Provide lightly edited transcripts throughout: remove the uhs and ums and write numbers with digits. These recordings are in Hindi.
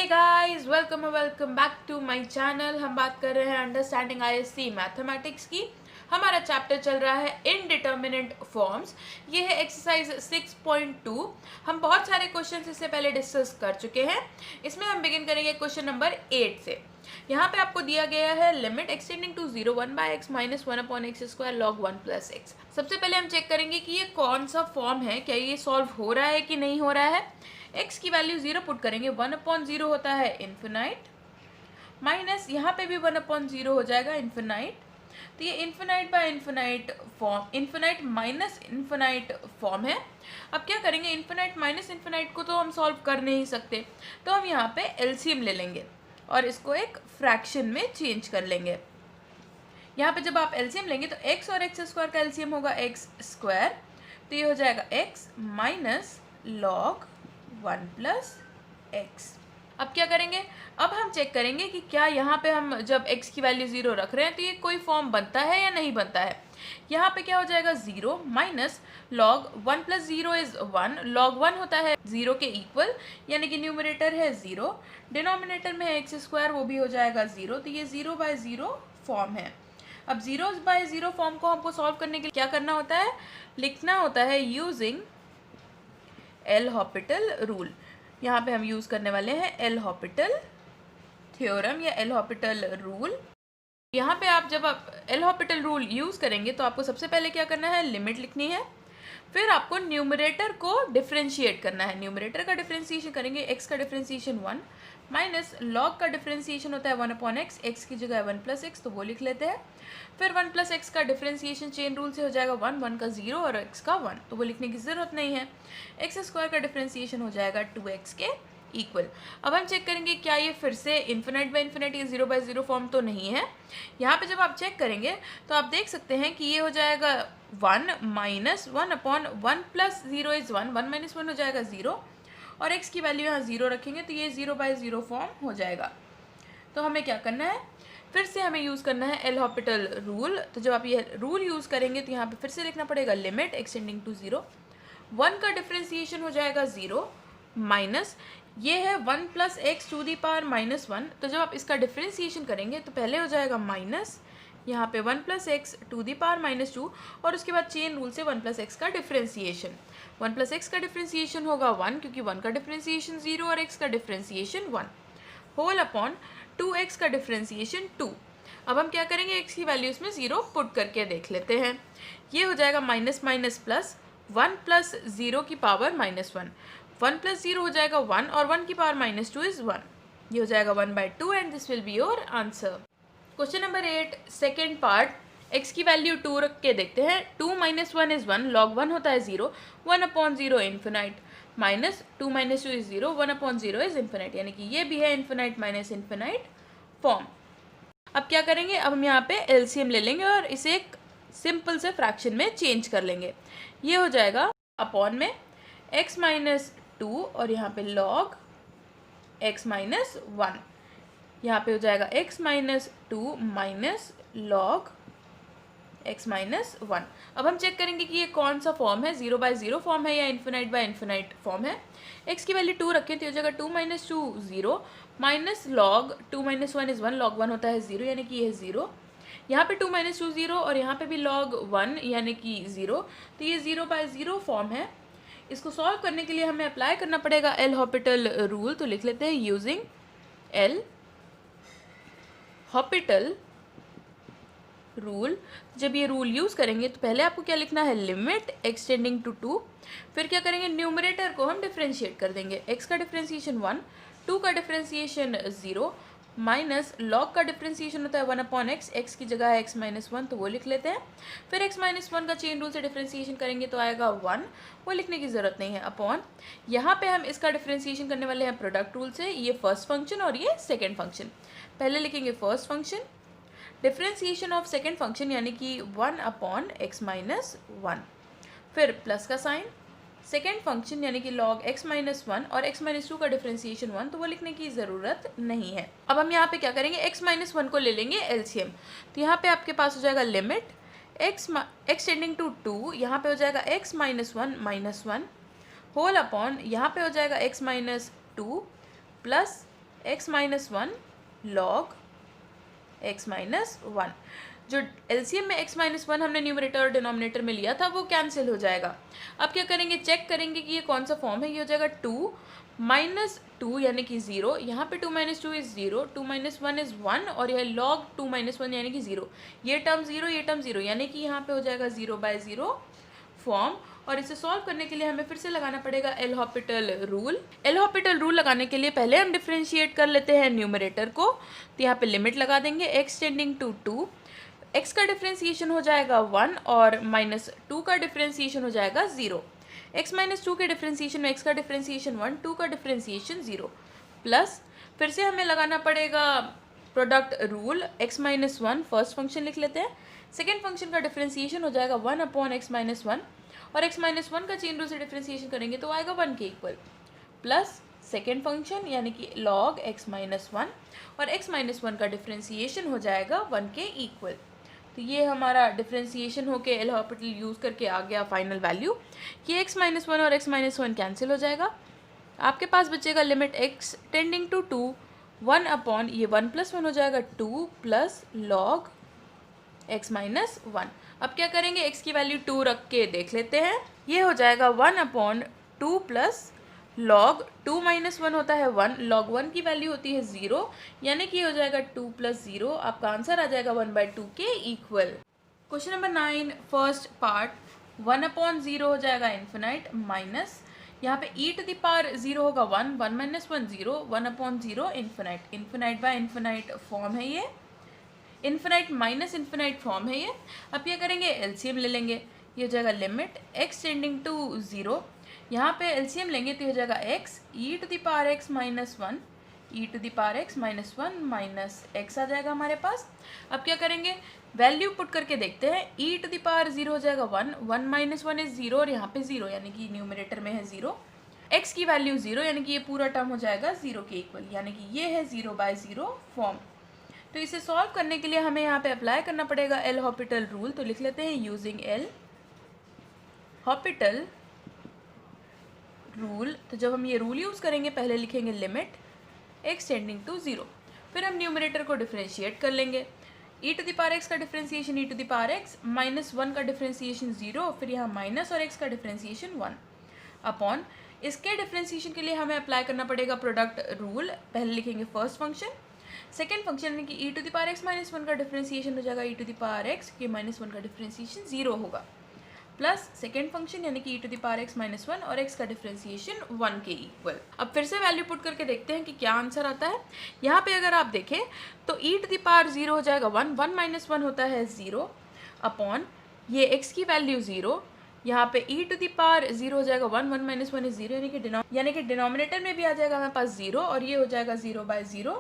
Guys, welcome back to my channel. हम बात कर रहे हैं अंडरस्टैंडिंग आईएससी मैथमेटिक्स की। हमारा चैप्टर चल रहा है इनडिटर्मिनेट फॉर्म्स। ये है एक्सरसाइज 6.2। हम बहुत सारे क्वेश्चंस इससे पहले डिस्कस कर चुके हैं। इसमें हम बिगिन करेंगे क्वेश्चन नंबर 8 से। यहाँ पे आपको दिया गया है limit extending to 0 1/x minus 1/x² log 1 + x। सबसे पहले हम चेक करेंगे कि ये कौन सा फॉर्म है, क्या ये सॉल्व हो रहा है कि नहीं हो रहा है। x की वैल्यू 0 पुट करेंगे, 1/0 होता है इन्फिनाइट, माइनस यहाँ पे भी 1/0 हो जाएगा इन्फिनाइट। तो ये infinite by infinite form, infinite minus infinite form है। अब क्या करेंगे, इन्फिनाइट माइनस इन्फिनाइट को तो हम सॉल्व कर नहीं सकते, तो हम यहाँ पे एलसीएम ले लेंगे और इसको एक फ्रैक्शन में चेंज कर लेंगे। यहाँ पे जब आप एलसीएम लेंगे तो x और x² का एलसीएम होगा x², तो ये हो जाएगा x माइनस log 1 + x। अब क्या करेंगे, अब हम चेक करेंगे कि क्या यहाँ पे हम जब x की वैल्यू 0 रख रहे हैं तो ये कोई फॉर्म बनता है या नहीं बनता है। यहाँ पे क्या हो जाएगा, 0 माइनस log 1 + 0 इज 1। log 1 होता है 0 के इक्वल, यानी कि न्यूमरेटर है 0, डिनोमिनेटर में है x², वो भी हो जाएगा 0। तो ये 0/0 फॉर्म है। अब 0/0 फॉर्म को हमको सॉल्व करने के लिए क्या करना होता है, लिखना होता है यूजिंग एल हॉपिटल रूल। यहाँ पे हम यूज करने वाले हैं एल हॉपिटल थ्योरम या एल हॉपिटल रूल। यहाँ पे आप जब आप एल हॉपिटल रूल यूज करेंगे तो आपको सबसे पहले क्या करना है, लिमिट लिखनी है, फिर आपको न्यूमरेटर को डिफरेंशिएट करना है। न्यूमरेटर का डिफरेंशिएशन करेंगे, x का डिफरेंशिएशन 1 माइनस log का डिफरेंशिएशन होता है 1/x, x की जगह 1 + x, तो वो लिख लेते हैं। फिर 1 + x का डिफरेंशिएशन चेन रूल से हो जाएगा 1, 1 का 0 और x का 1, तो वो लिखने की ज़रूरत नहीं है। x² का डिफरेंशिएशन हो जाएगा 2x के इक्वल। अब हम चेक करेंगे क्या ये फिर से इन्फिनाइट बाय इन्फिनाइट या 0/0 फॉर्म तो नहीं है। यहाँ पे जब आप चेक करेंगे तो आप देख सकते हैं कि ये हो जाएगा 1 माइनस 1/1 + 0 इज 1, 1 - 1 हो जाएगा 0, और x की वैल्यू यहाँ 0 रखेंगे तो ये 0/0 फॉर्म हो जाएगा। तो हमें क्या करना है, फिर से हमें यूज़ करना है एल हॉपिटल रूल। तो जब आप ये रूल यूज़ करेंगे तो यहाँ पे फिर से लिखना पड़ेगा लिमिट एक्सटेंडिंग टू 0, 1 का डिफरेंशिएशन हो जाएगा 0 माइनस ये है 1 + x टू दी पावर -1। तो जब आप इसका डिफरेंशिएशन करेंगे तो पहले हो जाएगा माइनस, यहाँ पे 1 + x टू दी पावर -2, और उसके बाद चेन रूल से 1 + x का डिफरेंशिएशन। 1 + x का डिफरेंशिएशन होगा 1, क्योंकि 1 का डिफरेंशिएशन 0 और x का डिफरेंशिएशन 1, होल अपॉन 2x का डिफरेंशिएशन 2। अब हम क्या करेंगे, x की वैल्यू इसमें 0 पुट करके देख लेते हैं। ये हो जाएगा माइनस माइनस प्लस, 1 + 0 की पावर -1, 1 + 0 हो जाएगा 1, और 1 की पावर -2 इज 1। ये हो जाएगा 1/2 and this will be your answer. Question number 8 second part, x की वैल्यू 2 रख के देखते हैं। 2 - 1 इज 1, log 1 होता है 0, 1/0 infinite, minus 2 - 2 is 0, 1/0 is infinite, यानी कि ये भी है इन्फिनाइट माइनस इन्फिनाइट फॉर्म। अब क्या करेंगे, अब हम यहाँ पे एलसीएम ले लेंगे और इसे एक सिंपल से फ्रैक्शन में चेंज कर लेंगे। ये हो जाएगा अपॉन में x - 2 और यहाँ पे log x - 1, यहाँ पे हो जाएगा x - 2 माइनस log x - 1। अब हम चेक करेंगे कि ये कौन सा फॉर्म है, 0/0 फॉर्म है या इन्फिनाइट बाय इन्फिनाइट फॉर्म है। x की वैल्यू 2 रखें तो ये हो जाएगा 2 - 2 0 माइनस log 2 - 1 इज 1, log 1 होता है 0, यानी कि ये 0। यहाँ पे 2 - 2 0 और यहाँ पे भी log 1 यानी कि 0, तो ये 0/0 फॉर्म है। इसको सॉल्व करने के लिए हमें अप्लाई करना पड़ेगा एल हॉपिटल रूल। तो लिख लेते हैं यूजिंग एल हॉपिटल रूल। जब ये रूल यूज़ करेंगे तो पहले आपको क्या लिखना है, लिमिट एक्सटेंडिंग टू 2, फिर क्या करेंगे, न्यूमरेटर को हम डिफरेंशिएट कर देंगे। x का डिफरेंशिएशन 1, 2 का डिफरेंशिएशन 0, माइनस log का डिफरेंशिएशन होता है 1/x, x की जगह है x - 1, तो वो लिख लेते हैं। फिर x - 1 का चेन रूल से डिफरेंशिएशन करेंगे तो आएगा 1, वो लिखने की ज़रूरत नहीं है, अपॉन यहाँ पे हम इसका डिफरेंशिएशन करने वाले हैं प्रोडक्ट रूल से। ये फर्स्ट फंक्शन और ये सेकेंड फंक्शन। पहले लिखेंगे first function, differentiation of second function यानी कि 1/x - 1, फिर प्लस का साइन, सेकेंड फंक्शन यानी कि log x - 1 और x - 2 का डिफरेंशिएशन 1, तो वो लिखने की ज़रूरत नहीं है। अब हम यहाँ पे क्या करेंगे, x - 1 को ले लेंगे एलसीएम। तो यहाँ पे आपके पास हो जाएगा लिमिट एक्सटेंडिंग टू 2, यहाँ पे हो जाएगा x - 1 - 1 होल अपॉन यहाँ पे हो जाएगा x - 2 plus x minus one log x minus one. जो एलसीएम में x माइनस वन हमने न्यूमरेटर और डिनोमिनेटर में लिया था वो कैंसिल हो जाएगा। अब क्या करेंगे, चेक करेंगे कि ये कौन सा फॉर्म है। ये हो जाएगा 2 माइनस टू यानी कि 0, यहाँ पे 2 minus two is 0, 2 minus one is 1 और यह लॉग 2 माइनस वन यानी कि 0। ये टर्म 0, ये टर्म 0 यानी कि यहाँ पे हो जाएगा 0/0 फॉर्म। और इसे सॉल्व करने के लिए हमें फिर से लगाना पड़ेगा L'Hopital rule. L Hôpital rule लगाने के लिए पहले हम डिफ्रेंशिएट कर लेते हैं न्यूमरेटर को। तो यहाँ पे लिमिट लगा देंगे x टेंडिंग टू 2, x का डिफ्रेंशिएशन हो जाएगा 1 और माइनस 2 का डिफ्रेंशिएशन हो जाएगा 0। x माइनस 2 के डिफ्रेंशिएशन में x का डिफ्रेंशिएशन 1, 2 का डिफ्रेंशिएशन 0, प्लस फिर से हमें लगाना पड़ेगा product rule. x minus one first function लिख लेते हैं, सेकेंड फंक्शन का डिफ्रेंशिएशन हो जाएगा 1/x माइनस वन और x माइनस वन का चेन रूल से डिफ्रेंशिएशन करेंगे तो आएगा 1 के इक्वल, प्लस सेकेंड फंक्शन यानी कि log x माइनस वन और x माइनस वन का डिफ्रेंशिएशन हो जाएगा 1 के इक्वल। तो ये हमारा डिफ्रेंशिएशन होके एल हॉपिटल यूज़ करके आ गया फाइनल वैल्यू कि x माइनस वन और x माइनस वन कैंसिल हो जाएगा। आपके पास बचेगा limit x tending to 2 1 upon ये 1 प्लस 1 हो जाएगा 2 plus log x minus one. अब क्या करेंगे, x की वैल्यू 2 रख के देख लेते हैं। ये हो जाएगा 1/2 प्लस लॉग 2 माइनस 1 होता है 1, लॉग 1 की वैल्यू होती है 0 यानी कि हो जाएगा 2 प्लस 0। आपका आंसर आ जाएगा 1/2 के equal. Question number 9 first part, 1/0 हो जाएगा इन्फिनाइट माइनस यहाँ पे e टू द पावर 0 होगा 1, 1 minus 1 0, 1/0 infinite. Infinite by infinite form है ये, इन्फिनाइट माइनस इन्फिनाइट फॉर्म है ये। अब क्या करेंगे, एलसीएम ले लेंगे। ये हो जाएगा लिमिट x टेंडिंग टू 0, यहाँ पे एलसीएम लेंगे तो हो जाएगा x e to the power x minus one, e to the power x minus one minus x आ जाएगा हमारे पास। अब क्या करेंगे, वैल्यू पुट करके देखते हैं। e टू द पावर 0 हो जाएगा 1, 1 माइनस 1 इज 0 और यहाँ पे 0 यानी कि न्यूमरेटर में है 0, x की वैल्यू 0 यानी कि ये पूरा टर्म हो जाएगा 0 के इक्वल, यानी कि ये है 0/0 फॉर्म। तो इसे सॉल्व करने के लिए हमें यहाँ पे अप्लाई करना पड़ेगा एल हॉपिटल रूल। तो लिख लेते हैं यूजिंग एल हॉपिटल रूल। तो जब हम ये रूल यूज़ करेंगे पहले लिखेंगे लिमिट x टेंडिंग टू 0, फिर हम न्यूमरेटर को डिफ्रेंशिएट कर लेंगे। e to the power x का differentiation e to the power x minus 1 का डिफ्रेंशिएशन 0, फिर यहाँ माइनस और x का डिफ्रेंशिएशन 1 अपॉन इसके डिफ्रेंशिएशन के लिए हमें अप्लाई करना पड़ेगा प्रोडक्ट रूल। पहले लिखेंगे फर्स्ट फंक्शन, सेकेंड फंक्शन यानी कि e to the power x minus 1 का डिफ्रेंशिएशन हो जाएगा e to the power x के माइनस 1 का डिफ्रेंशिएशन 0 होगा, प्लस सेकेंड फंक्शन यानी कि e to the power x minus 1 और x का डिफ्रेंशिएशन 1 के इक्वल। अब फिर से वैल्यू पुट करके देखते हैं कि क्या आंसर आता है। यहाँ पे अगर आप देखें तो e टू द पावर 0 हो जाएगा 1, 1 माइनस 1 होता है 0 अपॉन ये x की वैल्यू 0, यहाँ पे e टू द पावर 0 हो जाएगा 1, 1 माइनस 1 इज 0 यानी कि डिनोमिनेटर में भी आ जाएगा हमारे पास 0 और ये हो जाएगा 0/0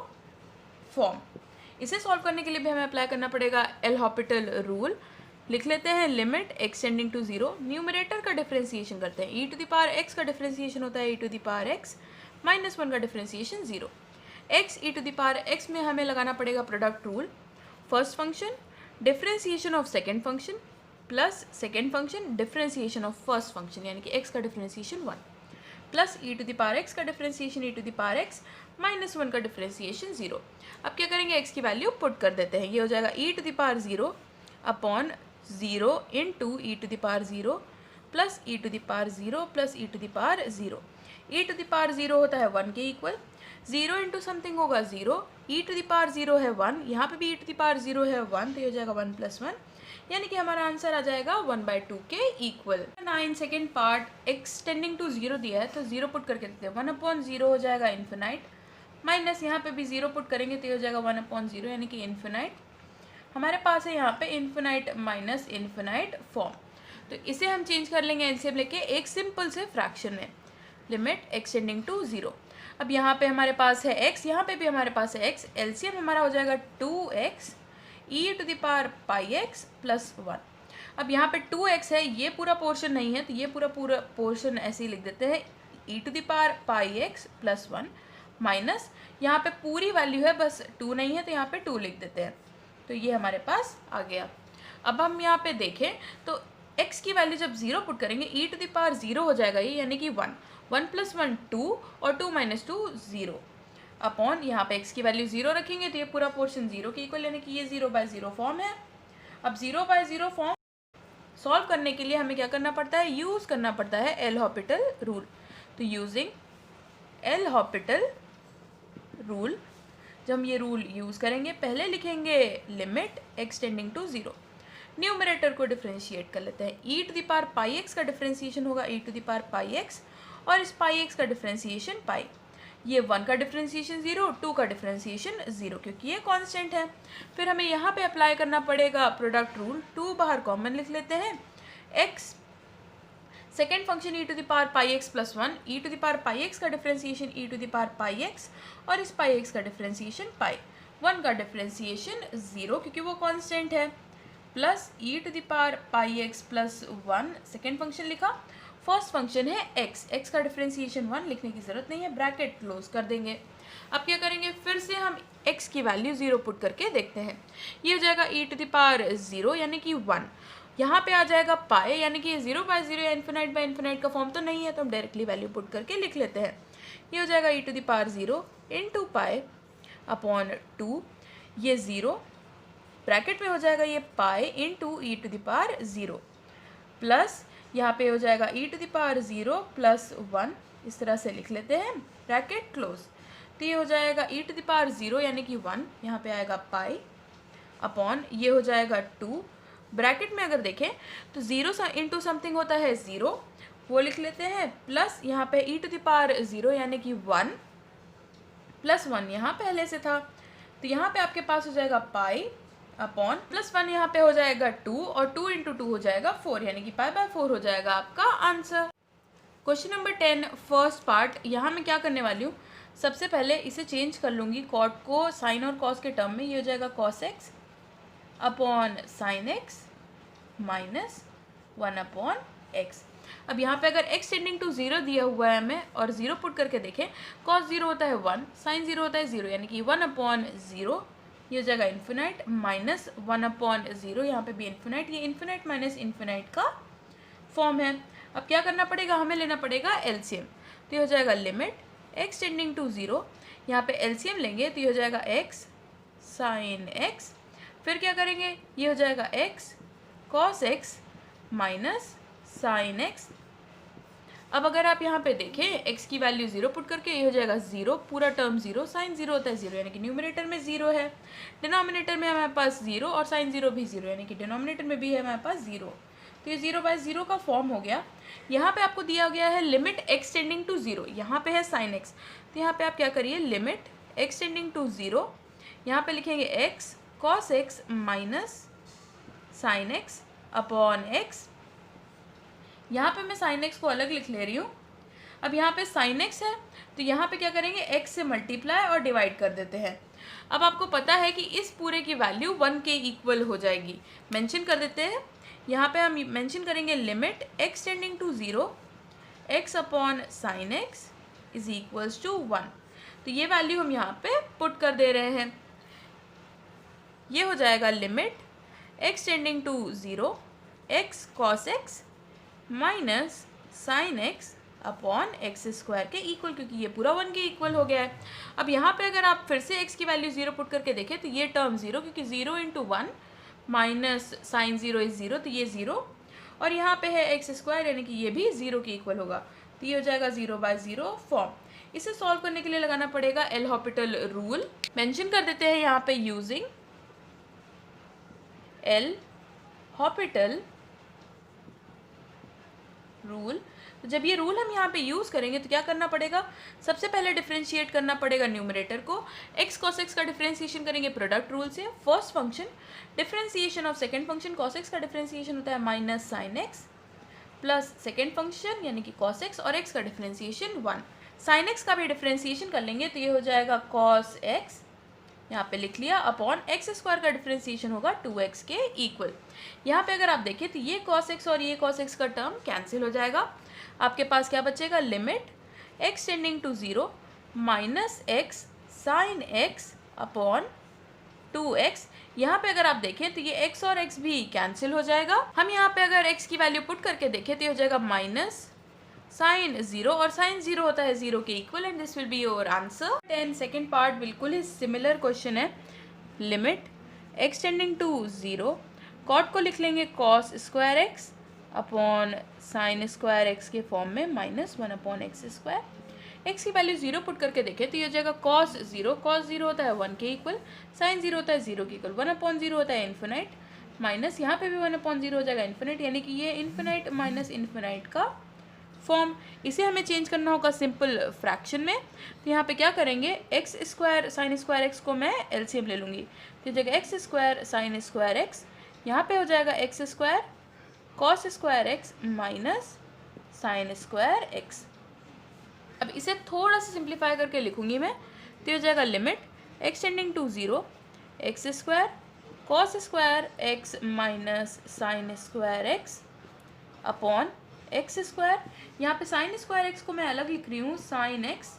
फॉर्म। इसे सॉल्व करने के लिए भी हमें अप्लाई करना पड़ेगा एल हॉपिटल रूल। लिख लेते हैं limit x tending to 0, numerator का डिफ्रेंशिएशन करते हैं। e to the power x का डिफ्रेंशिएशन होता है e to the power x minus 1 का differentiation 0, x e to the power x में हमें लगाना पड़ेगा product rule. First function differentiation of second function plus second function differentiation of first function यानी कि x का differentiation 1 plus e to the power x का differentiation e to the power x minus 1 का डिफ्रेंशिएशन 0। अब क्या करेंगे, x की वैल्यू पुट कर देते हैं। ये हो जाएगा e to the power 0 upon 0 into e to the power 0 plus e to the power 0 plus e to the power 0। e to the power 0 होता है 1 के इक्वल, 0 इंटू समथिंग होगा 0, e टू द पावर 0 है 1, यहाँ पे भी e टू द पावर 0 है 1, तो ये हो जाएगा 1 + 1 यानी कि हमारा आंसर आ जाएगा 1/2 के equal. 9 second part x tending to 0 दिया है तो 0 पुट करके देते हैं। 1/0 हो जाएगा इन्फिनाइट माइनस यहाँ पे भी 0 पुट करेंगे तो ये हो जाएगा 1/0 यानी कि इन्फिनाइट। हमारे पास है यहाँ पे इन्फिनाइट माइनस इन्फिनाइट फॉर्म, तो इसे हम चेंज कर लेंगे एलसीएम लेके एक सिंपल से फ्रैक्शन में। लिमिट x टेंडिंग टू 0, अब यहाँ पे हमारे पास है x, यहाँ पे भी हमारे पास है x, एलसीएम हमारा हो जाएगा 2x e to the power πx plus 1। अब यहाँ पे 2x है, ये पूरा पोर्शन नहीं है तो ये पूरा पोर्शन ऐसे ही लिख देते हैं e to the power πx plus 1 minus यहाँ पे पूरी वैल्यू है बस 2 नहीं है तो यहाँ पे 2 लिख देते हैं, तो ये हमारे पास आ गया। अब हम यहाँ पे देखें तो x की वैल्यू जब 0 पुट करेंगे e टू द पावर 0 हो जाएगा ये यानी कि 1, 1 + 1 2 और 2 - 2 0। अपॉन यहाँ पे x की वैल्यू 0 रखेंगे तो ये पूरा पोर्शन 0 के इक्वल, यानी कि ये 0/0 फॉर्म है। अब 0/0 फॉर्म सॉल्व करने के लिए हमें क्या करना पड़ता है, यूज़ करना पड़ता है एल हॉपिटल रूल। तो यूजिंग एल हॉपिटल रूल, जब हम ये रूल यूज़ करेंगे, पहले लिखेंगे limit x tending to 0, numerator को डिफ्रेंशिएट कर लेते हैं। e to the power pi x का डिफ्रेंशिएशन होगा e to the power pi x, और इस पाई x का डिफ्रेंशिएशन पाई, ये 1 का डिफ्रेंशिएशन 0, 2 का डिफ्रेंशिएशन 0, क्योंकि ये कांस्टेंट है। फिर हमें यहाँ पे अप्लाई करना पड़ेगा प्रोडक्ट रूल, 2 बाहर कॉमन लिख लेते हैं, x second function e to the power pi x plus 1, e to the power pi x का differentiation e to the power pi x, और इस पाई एक्स का डिफ्रेंशिएशन पाई, 1 का डिफ्रेंशिएशन 0 क्योंकि वो कांस्टेंट है, plus e to the power pi x plus 1 second function लिखा, फर्स्ट फंक्शन है x का डिफ्रेंशिएशन 1, लिखने की ज़रूरत नहीं है, ब्रैकेट क्लोज कर देंगे। अब क्या करेंगे, फिर से हम x की वैल्यू 0 पुट करके देखते हैं। ये हो जाएगा e टू द पावर 0 यानी कि 1, यहाँ पे आ जाएगा पाई, यानी कि 0/0 या इन्फिनाइट का फॉर्म तो नहीं है, तो हम डायरेक्टली वैल्यू पुट करके लिख लेते हैं। ये हो जाएगा e to the power 0 into pi upon 2, ये 0 ब्रैकेट में हो जाएगा ये pi into e to the power 0, plus यहाँ पे हो जाएगा e to the power 0 plus 1, इस तरह से लिख लेते हैं, ब्रैकेट क्लोज। तो ये हो जाएगा e टू द पावर 0 यानी कि 1, यहाँ पे आएगा पाई अपॉन, ये हो जाएगा 2, ब्रैकेट में अगर देखें तो 0 इंटू समथिंग होता है 0, वो लिख लेते हैं, प्लस यहाँ पे e टू द पावर 0 यानी कि 1 प्लस 1 यहाँ पहले से था, तो यहाँ पे आपके पास हो जाएगा पाई अपॉन प्लस 1, यहाँ पे हो जाएगा 2, और 2 इंटू 2 हो जाएगा 4, यानी कि पाई/4 हो जाएगा आपका answer. Question number 10 first part, यहाँ मैं क्या करने वाली हूँ, सबसे पहले इसे चेंज कर लूँगी कॉट को साइन और कॉस के टर्म में, ये हो जाएगा cos x upon sine x minus 1 upon x. अब यहाँ पे अगर x टेंडिंग टू 0 दिया हुआ है हमें और 0 पुट करके देखें, cos 0 होता है 1, sin 0 होता है 0, यानी कि 1 अपॉन 0, ये हो जाएगा इन्फिनाइट माइनस 1 अपॉन 0, यहाँ पे भी इन्फिनाइट, ये इन्फिनाइट माइनस इन्फिनाइट का फॉर्म है। अब क्या करना पड़ेगा, हमें लेना पड़ेगा एलसीएम, तो ये हो जाएगा लिमिट x टेंडिंग टू 0, यहाँ पे एलसीएम लेंगे तो ये हो जाएगा x साइन x, फिर क्या करेंगे, ये हो जाएगा x cos x minus sine x। अब अगर आप यहाँ पे देखें x की वैल्यू 0 पुट करके, ये हो जाएगा 0, पूरा टर्म 0, साइन 0 होता है 0, यानी कि न्यूमरेटर में 0 है, डिनोमिनेटर में हमारे पास 0 और साइन 0 भी 0, यानी कि डिनोमिनेटर में भी है हमारे पास 0, तो ये 0/0 का फॉर्म हो गया। यहाँ पे आपको दिया गया है लिमिट x टेंडिंग टू 0, यहाँ पे है साइन x, तो यहाँ पे आप क्या करिए, लिमिट x टेंडिंग टू 0, यहाँ पे लिखेंगे x cos x minus sine x upon x, यहाँ पे मैं साइन x को अलग लिख ले रही हूँ। अब यहाँ पे साइन x है तो यहाँ पे क्या करेंगे, x से मल्टीप्लाई और डिवाइड कर देते हैं। अब आपको पता है कि इस पूरे की वैल्यू 1 के इक्वल हो जाएगी, मेंशन कर देते हैं। यहाँ पे हम मेंशन करेंगे limit x tending to 0 x upon sine x is equals to 1, तो ये वैल्यू हम यहाँ पे पुट कर दे रहे हैं। ये हो जाएगा limit x tending to 0 x cos x minus sine x upon x square के इक्वल, क्योंकि ये पूरा 1 के इक्वल हो गया है। अब यहाँ पे अगर आप फिर से x की वैल्यू 0 पुट करके देखें तो ये टर्म 0, क्योंकि 0 इंटू 1 माइनस साइन 0 इज 0, तो ये 0, और यहाँ पे है एक्स स्क्वायर यानी कि ये भी 0 के इक्वल होगा, तो ये हो जाएगा 0/0 फॉर्म। इसे सॉल्व करने के लिए लगाना पड़ेगा एल हॉपिटल रूल, मेंशन कर देते हैं यहाँ पे यूजिंग एल हॉपिटल रूल। तो जब ये रूल हम यहाँ पे यूज़ करेंगे तो क्या करना पड़ेगा, सबसे पहले डिफरेंशिएट करना पड़ेगा न्यूमरेटर को, x cos x का डिफरेंशिएशन करेंगे प्रोडक्ट रूल से, first function differentiation of second function cos x का डिफरेंशिएशन होता है minus sine x, plus second function यानी कि cos x और x का डिफरेंशिएशन 1, साइन x का भी डिफरेंशिएशन कर लेंगे तो ये हो जाएगा cos x, यहाँ पे लिख लिया, अपॉन एक्स स्क्वायर का डिफरेंशिएशन होगा 2x के इक्वल। यहाँ पे अगर आप देखें तो ये cos x और ये cos x का टर्म कैंसिल हो जाएगा, आपके पास क्या बचेगा, limit x tending to 0 minus x sine x upon 2x। यहाँ पे अगर आप देखें तो ये x और x भी कैंसिल हो जाएगा। हम यहाँ पे अगर x की वैल्यू पुट करके देखें तो ये हो जाएगा माइनस साइन 0 और साइन 0 होता है 0 के equal and this will be your answer. 10 second part बिल्कुल ही सिमिलर क्वेश्चन है। Limit x tending to 0, cot को लिख लेंगे cos square x upon sine square x के फॉर्म में -1 अपॉन एक्स स्क्वायर। एक्स की वैल्यू 0 पुट करके देखें तो ये हो जाएगा cos 0 होता है 1 के इक्वल, साइन 0 होता है 0 के इक्वल, 1/0 होता है इन्फिनाइट, माइनस यहाँ पे भी 1/0 हो जाएगा इन्फिनाइट, यानी कि ये इन्फिनाइट माइनस इन्फिनाइट का फॉर्म। इसे हमें चेंज करना होगा सिंपल फ्रैक्शन में। तो यहाँ पे क्या करेंगे, x square sine square x को मैं एलसीएम ले लूँगी, तो जगह x square sine square x, यहाँ पे हो जाएगा x square cos square x minus sine square x. अब इसे थोड़ा सा सिंप्लीफाई करके लिखूँगी मैं, तो हो जाएगा limit x tending to 0 x square cos square x minus sine square x upon x square. यहाँ पे साइन स्क्वायर एक्स को मैं अलग लिख रही हूँ, साइन एक्स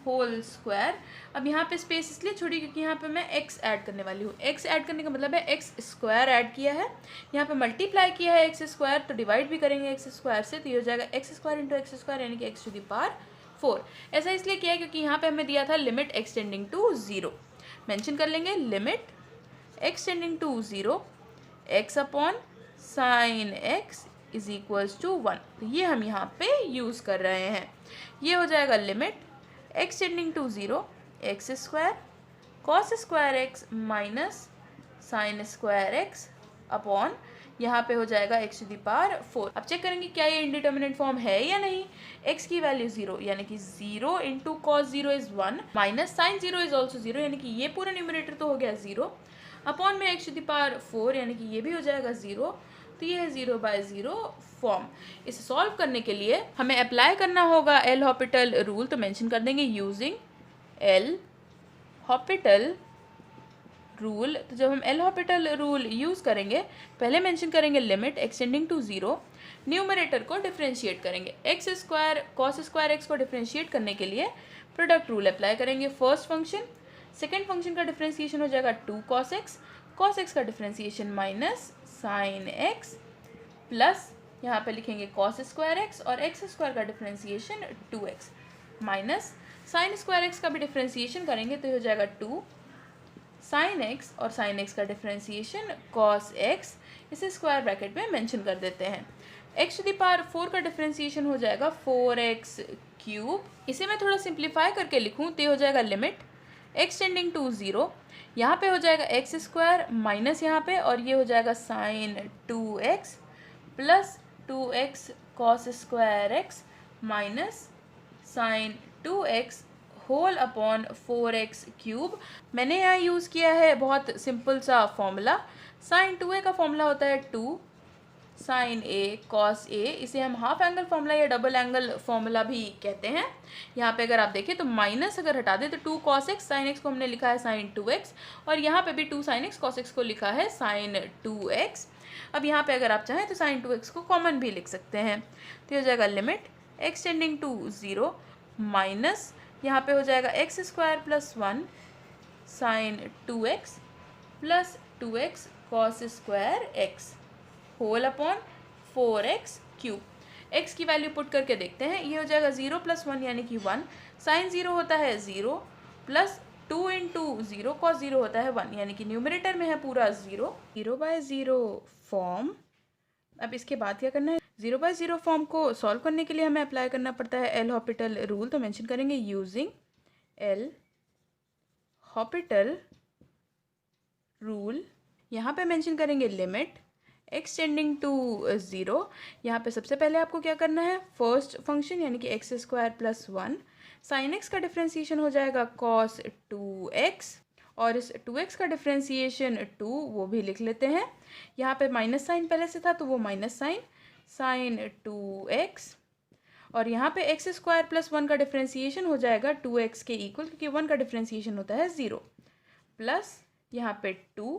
होल स्क्वायर। अब यहाँ पे स्पेस इसलिए छोड़ी क्योंकि यहाँ पे मैं एक्स ऐड करने वाली हूँ। एक्स ऐड करने का मतलब है एक्स स्क्वायर ऐड किया है, यहाँ पे मल्टीप्लाई किया है एक्स स्क्वायर, तो डिवाइड भी करेंगे एक्स स्क्वायर से, तो ये हो जाएगा x square into x square यानी कि एक्स टू द पावर 4। ऐसा इसलिए किया है क्योंकि यहाँ पे हमें दिया था limit x tending to 0। Mention कर लेंगे limit x tending to 0 x upon sine x is equals to 1। तो ये हम यहाँ पे यूज़ कर रहे हैं। ये हो जाएगा limit x tending to 0 x square cos square x minus sine square x upon यहाँ पे हो जाएगा एक्स टू द पावर 4। अब चेक करेंगे क्या ये इंडिटर्मिनेट फॉर्म है या नहीं। एक्स की वैल्यू 0 यानी कि 0 into cos 0 is 1 minus sine 0 is also 0 यानी कि ये पूरा न्यूमरेटर तो हो गया 0 अपॉन में एक्स टू द पावर 4 यानी कि ये भी हो जाएगा 0। तो ये है 0/0 फॉर्म। इसे सॉल्व करने के लिए हमें अप्लाई करना होगा एल हॉपिटल रूल, तो मेंशन कर देंगे यूजिंग एल हॉपिटल रूल। तो जब हम एल हॉपिटल रूल यूज़ करेंगे, पहले मेंशन करेंगे लिमिट एक्सटेंडिंग टू 0, न्यूमरेटर को डिफ्रेंशिएट करेंगे। X square cos square x को डिफ्रेंशिएट करने के लिए प्रोडक्ट रूल अप्लाई करेंगे। फर्स्ट फंक्शन सेकेंड फंक्शन का डिफ्रेंशिएशन हो जाएगा 2 cos x का differentiation minus sine x plus यहाँ पे लिखेंगे कॉस स्क्वायर एक्स और एक्स स्क्वायर का differentiation 2x minus sine square x का भी डिफ्रेंशिएशन करेंगे तो हो जाएगा 2 साइन एक्स और साइन एक्स का डिफ्रेंशिएशन कॉस एक्स, इसे स्क्वायर ब्रैकेट में मेंशन कर देते हैं। एक्स टू द पावर 4 का डिफ्रेंशिएशन हो जाएगा 4x क्यूब। इसे मैं थोड़ा सिंप्लीफाई करके लिखूँ तो हो जाएगा लिमिट एक्स टेंडिंग टू 0, यहाँ पे हो जाएगा एक्स स्क्वायर माइनस यहाँ पे और ये हो जाएगा sine 2x plus 2x cos square x minus sine 2x whole upon 4x cube. मैंने यहाँ यूज़ किया है बहुत सिंपल सा फॉर्मूला। साइन 2a का फॉर्मूला होता है 2 साइन ए कॉस ए, इसे हम हाफ एंगल फॉर्मूला या डबल एंगल फॉर्मूला भी कहते हैं। यहाँ पे अगर आप देखें तो माइनस अगर हटा दें तो 2 cos x साइन x को हमने लिखा है साइन 2x और यहाँ पे भी 2 साइन x cos x को लिखा है साइन 2x। अब यहाँ पे अगर आप चाहें तो साइन 2x को कॉमन भी लिख सकते हैं, तो हो जाएगा limit x tending to 0 minus यहाँ पे हो जाएगा x square plus 1 sine 2x plus 2x cos square x whole upon 4x cube. x की वैल्यू पुट करके देखते हैं, ये हो जाएगा 0 प्लस 1 यानी कि 1, साइन 0 होता है 0 प्लस 2 इंटू 0 कॉस 0 होता है 1 यानी कि न्यूमरेटर में है पूरा 0/0 फॉर्म। अब इसके बाद क्या करना है, 0/0 फॉर्म को सॉल्व करने के लिए हमें अप्लाई करना पड़ता है एल हॉपिटल रूल, तो मेंशन करेंगे यूजिंग एल हॉपिटल रूल। यहाँ पे मेंशन करेंगे लिमिट एक्स टेंडिंग टू 0। यहाँ पे सबसे पहले आपको क्या करना है, फर्स्ट फंक्शन यानी कि x square plus 1 sine x का डिफ्रेंशिएशन हो जाएगा कॉस 2x और इस 2x का डिफ्रेंशिएशन 2 वो भी लिख लेते हैं। यहाँ पे माइनस साइन पहले से था तो वो माइनस साइन 2x और यहाँ पे एक्स स्क्वायर प्लस 1 का डिफ्रेंशिएशन हो जाएगा 2x के इक्वल क्योंकि 1 का डिफ्रेंशिएशन होता है 0 प्लस यहाँ पे 2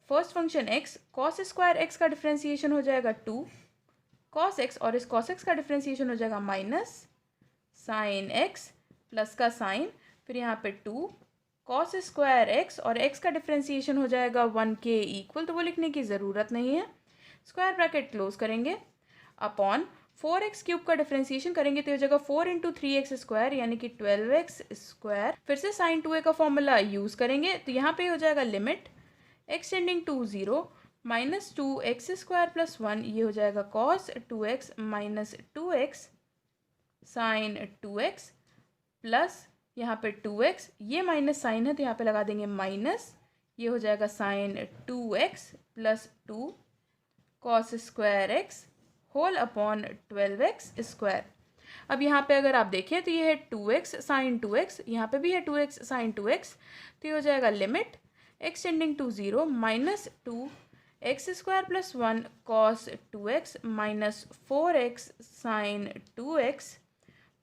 first function x cos square x का डिफ्रेंशिएशन हो जाएगा 2 cos x और इस cos x का डिफ्रेंशिएशन हो जाएगा माइनस साइन x प्लस का साइन फिर यहाँ पे 2 cos स्क्वायर x और x का डिफ्रेंशिएशन हो जाएगा 1 के इक्वल, तो वो लिखने की ज़रूरत नहीं है। स्क्वायर ब्रैकेट क्लोज करेंगे अपॉन 4x³ का डिफ्रेंसिएशन करेंगे तो हो जाएगा 4 इंटू 3x² यानी कि 12x²। फिर से साइन 2a का फॉर्मूला यूज़ करेंगे तो यहाँ पे हो जाएगा limit x tending to 0 minus 2x² plus 1, ये हो जाएगा cos 2x minus 2x sign 2x plus यहाँ पे 2x, ये माइनस साइन है तो यहाँ पे लगा देंगे माइनस, ये हो जाएगा sine 2x plus 2 cos square x whole upon 12x²। अब यहाँ पे अगर आप देखें तो ये है 2x साइन 2x, यहाँ पे भी है 2x साइन 2x, तो ये हो जाएगा limit x tending to 0 minus 2x² plus 1 cos 2x minus 4x sine 2x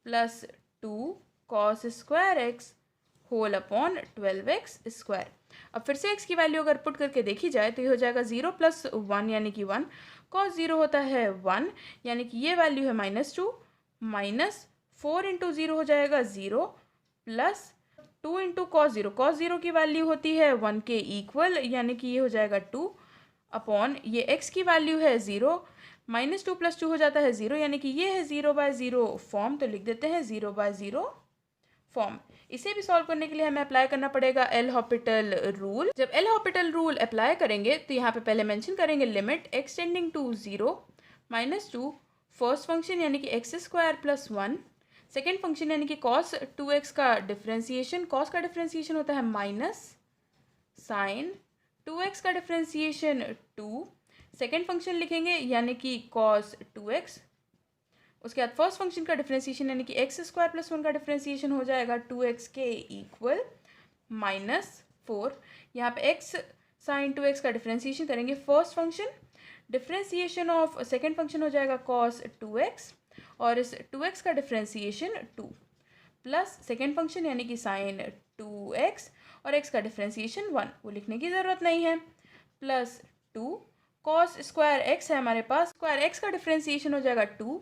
plus 2 cos square x whole upon 12x²। अब फिर से x की वैल्यू अगर पुट करके देखी जाए तो ये हो जाएगा 0 प्लस 1 यानी कि 1, कॉस 0 होता है 1 यानी कि ये वैल्यू है -2, माइनस 4 इंटू 0 हो जाएगा 0 प्लस 2 इंटू कॉस 0 की वैल्यू होती है 1 के इक्वल यानी कि ये हो जाएगा 2 अपॉन ये x की वैल्यू है 0, -2 प्लस 2 हो जाता है 0 यानी कि ये है 0/0 फॉर्म, तो लिख देते हैं 0/0 फॉर्म। इसे भी सॉल्व करने के लिए हमें अप्लाई करना पड़ेगा एल हॉपिटल रूल। जब एल हॉपिटल रूल अप्लाई करेंगे तो यहाँ पे पहले मेंशन करेंगे limit x tending to 0 minus 2 first function यानी कि x² प्लस 1, सेकेंड फंक्शन यानी कि cos 2x का डिफ्रेंसिएशन, cos का डिफ्रेंसिएशन होता है माइनस साइन 2x का डिफ्रेंसिएशन 2, सेकेंड फंक्शन लिखेंगे यानी कि cos 2x, उसके बाद फर्स्ट फंक्शन का डिफ्रेंसिएशन यानी कि x² प्लस 1 का डिफ्रेंसिएशन हो जाएगा 2x के इक्वल माइनस 4, यहाँ पे x साइन 2x का डिफ्रेंसिएशन करेंगे, first function differentiation of second function हो जाएगा cos 2x और इस 2x का डिफ्रेंसिएशन 2 प्लस सेकेंड फंक्शन यानी कि साइन 2x और x का डिफ्रेंसिएशन 1, वो लिखने की ज़रूरत नहीं है, प्लस 2 cos स्क्वायर x है हमारे पास, स्क्वायर x का डिफ्रेंसिएशन हो जाएगा 2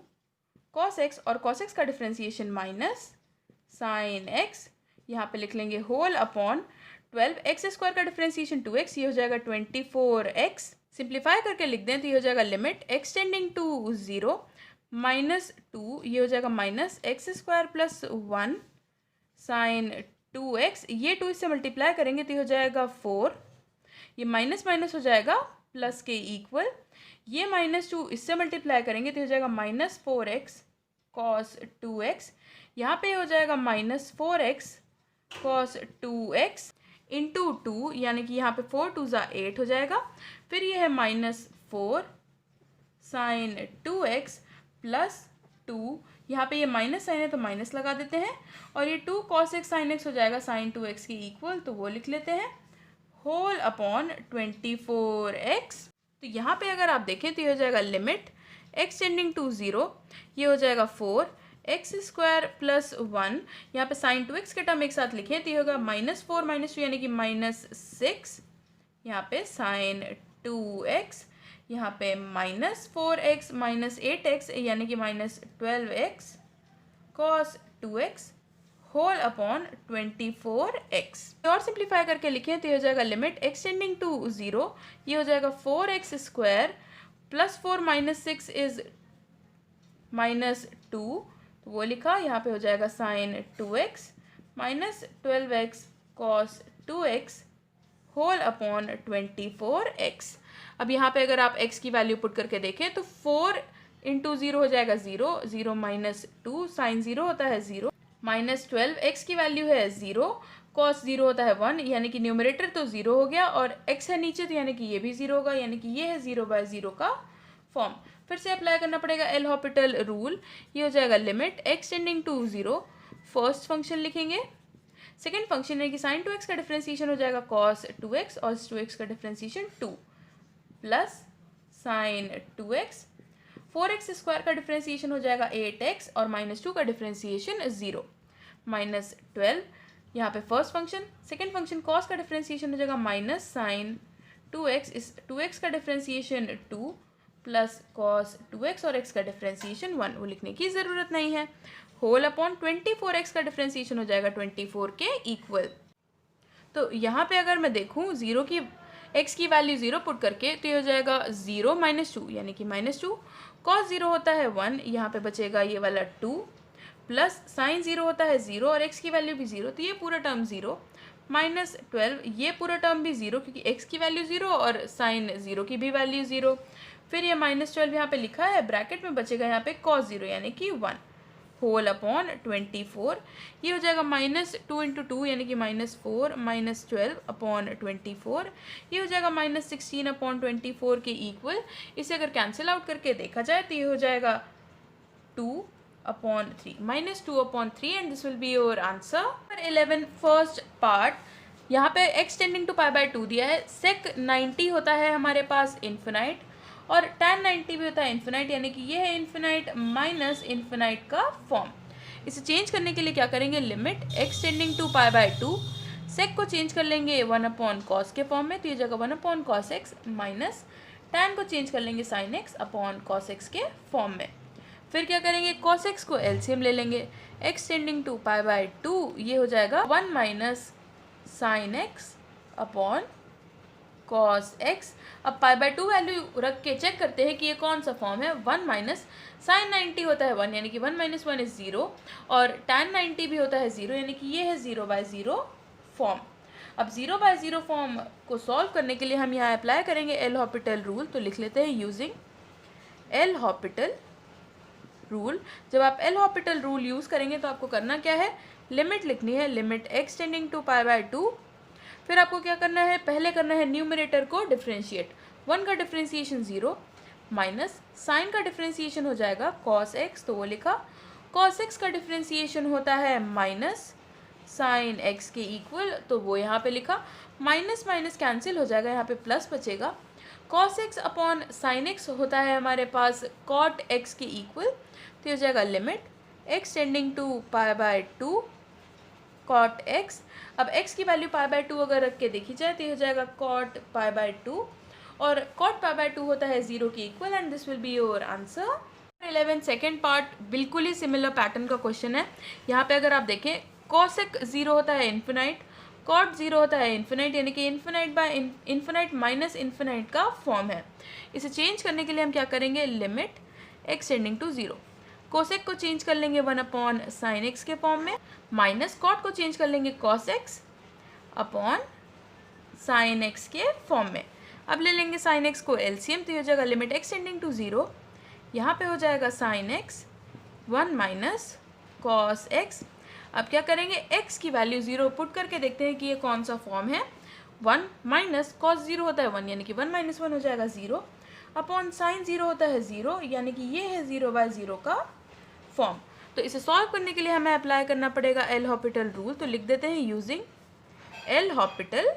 cos x और cos x का डिफ्रेंसिएशन माइनस साइन x, यहाँ पे लिख लेंगे होल अपॉन 12x² का डिफ्रेंसिएशन 2x, ये हो जाएगा 24x, सिंप्लीफाई करके लिख दें तो ये हो जाएगा limit x tending to 0 minus 2, ये हो जाएगा minus x² plus 1 sine 2x, ये 2 इससे मल्टीप्लाई करेंगे तो ये हो जाएगा 4, ये माइनस माइनस हो जाएगा प्लस के इक्वल, ये -2 इससे मल्टीप्लाई करेंगे तो हो जाएगा -4x cos 2x, यहाँ पे हो जाएगा -4x cos 2x इंटू 2 यानी कि यहाँ पे 4 2 ज़ा 8 हो जाएगा, फिर ये है -4 साइन 2x प्लस 2, यहाँ पे ये माइनस साइन है तो माइनस लगा देते हैं और ये 2 cos x साइन x हो जाएगा साइन 2x के इक्वल, तो वो लिख लेते हैं होल अपॉन 24x। तो यहाँ पे अगर आप देखें तो ये हो जाएगा लिमिट x टेंडिंग टू 0, ये हो जाएगा 4x² प्लस 1, यहाँ पे साइन 2x के टर्म एक साथ लिखें तो ये होगा -4 -2 यानी कि -6, यहाँ पे साइन 2x, यहाँ पे -4x -8x यानी कि -12x cos 2x whole upon 24x। और सिंप्लीफाई करके लिखें तो ये हो जाएगा लिमिट x टेंडिंग टू 0, ये हो जाएगा 4x² प्लस 4 माइनस 6 इज -2, तो वो लिखा, यहाँ पे हो जाएगा sine 2x minus 12x cos 2x whole upon 24x। अब यहाँ पे अगर आप x की वैल्यू पुट करके देखें तो 4 इंटू 0 हो जाएगा 0, 0 माइनस 2 साइन 0 होता है 0, -12x की वैल्यू है 0, cos 0 होता है 1 यानी कि न्यूमरेटर तो 0 हो गया और x है नीचे तो यानी कि ये भी 0 होगा, यानी कि ये है 0/0 का फॉर्म। फिर से अप्लाई करना पड़ेगा एल हॉपिटल रूल, ये हो जाएगा limit x tending to 0, first function लिखेंगे, सेकेंड फंक्शन यानी कि साइन 2x का डिफ्रेंसिएशन हो जाएगा cos 2x और 2x का differentiation 2 plus sign 2x, 4x² का डिफ्रेंसिएशन हो जाएगा 8x और -2 का डिफ्रेंसिएशन 0, -12, यहाँ पे first function, second function cos का डिफ्रेंसिएशन हो जाएगा माइनस साइन 2x, इस 2x का डिफ्रेंसिएशन 2 प्लस cos 2x और x का डिफ्रेंसिएशन 1, वो लिखने की ज़रूरत नहीं है, होल अपॉन 24x का डिफ्रेंसिएशन हो जाएगा 24 के इक्वल। तो यहाँ पे अगर मैं देखूँ 0 की x की वैल्यू 0 पुट करके तो ये हो जाएगा 0 माइनस 2 यानी कि -2, cos 0 होता है 1, यहाँ पे बचेगा ये वाला 2, प्लस साइन 0 होता है 0 और x की वैल्यू भी 0, तो ये पूरा टर्म 0, -12 ये पूरा टर्म भी 0 क्योंकि x की वैल्यू 0 और साइन 0 की भी वैल्यू 0, फिर ये -12 यहाँ पे लिखा है, ब्रैकेट में बचेगा यहाँ पे cos 0 यानी कि 1 होल अपॉन 24, ये हो जाएगा -2 इंटू 2 यानी कि -4 -12 अपॉन 24, ये हो जाएगा -16 अपॉन 24 के इक्वल। इसे अगर कैंसिल आउट करके देखा जाए तो ये हो जाएगा 2 upon 3 -2/3 and this will be your answer. Number 11 first part, यहाँ पे x टेंडिंग टू π/2 दिया है, sec 90 होता है हमारे पास इन्फिनाइट और tan 90 भी होता है इन्फिनाइट, यानी कि ये है इन्फिनाइट माइनस इन्फिनाइट का फॉर्म। इसे चेंज करने के लिए क्या करेंगे, limit x tending to π/2, sec को चेंज कर लेंगे 1/cos के फॉर्म में, तो ये जगह 1/cos x माइनस tan को चेंज कर लेंगे sin x upon cos x के फॉर्म में। फिर क्या करेंगे, cos x को एलसीएम ले लेंगे, x टेंडिंग टू π/2 ये हो जाएगा 1 minus sin x upon cos x। अब π/2 वैल्यू रख के चेक करते हैं कि ये कौन सा फॉर्म है, 1 माइनस साइन 90 होता है 1 यानी कि 1 माइनस 1 इज 0 और tan 90 भी होता है 0 यानी कि ये है 0/0 फॉर्म। अब 0/0 फॉर्म को सॉल्व करने के लिए हम यहाँ अप्लाई करेंगे एल हॉपिटल रूल, तो लिख लेते हैं यूजिंग एल हॉपिटल रूल। जब आप एल हॉपिटल रूल यूज़ करेंगे तो आपको करना क्या है, लिमिट लिखनी है, लिमिट x टेंडिंग टू π/2, फिर आपको क्या करना है, पहले करना है न्यूमरेटर को डिफ्रेंशिएट, 1 का डिफ्रेंशिएशन 0 माइनस साइन का डिफ्रेंशिएशन हो जाएगा cos x, तो वो लिखा, cos x का डिफ्रेंशिएशन होता है माइनस साइन x के इक्वल, तो वो यहाँ पे लिखा, माइनस माइनस कैंसिल हो जाएगा, यहाँ पे प्लस बचेगा, cos x upon sine x होता है हमारे पास cot x के इक्वल, तो ये हो जाएगा limit x tending to π/2 cot x। अब x की वैल्यू π/2 अगर रख के देखी जाए तो ये हो जाएगा cot π/2 और cot π/2 होता है 0 के equal and this will be your answer. 11 second part बिल्कुल ही सिमिलर पैटर्न का क्वेश्चन है। यहाँ पे अगर आप देखें cosec 0 होता है इन्फिनाइट, cot 0 होता है इन्फिनाइट यानी कि infinite by infinite minus infinite का फॉर्म है। इसे चेंज करने के लिए हम क्या करेंगे, limit x tending to 0, cosec को चेंज कर लेंगे 1/sin x के फॉर्म में, माइनस कॉट को चेंज कर लेंगे cos x upon sin x के फॉर्म में। अब ले लेंगे sin x को एलसीएम, तो ये हो जाएगा लिमिट x टेंडिंग टू 0, यहाँ पे हो जाएगा sin x 1 minus cos x। अब क्या करेंगे, x की वैल्यू 0 पुट करके देखते हैं कि ये कौन सा फॉर्म है, 1 माइनस cos 0 होता है 1 यानी कि 1 माइनस 1 हो जाएगा 0 अपॉन साइन 0 होता है 0 यानी कि ये है 0/0 का फॉर्म। तो इसे सॉल्व करने के लिए हमें अप्लाई करना पड़ेगा एल हॉपिटल रूल, तो लिख देते हैं यूजिंग एल हॉपिटल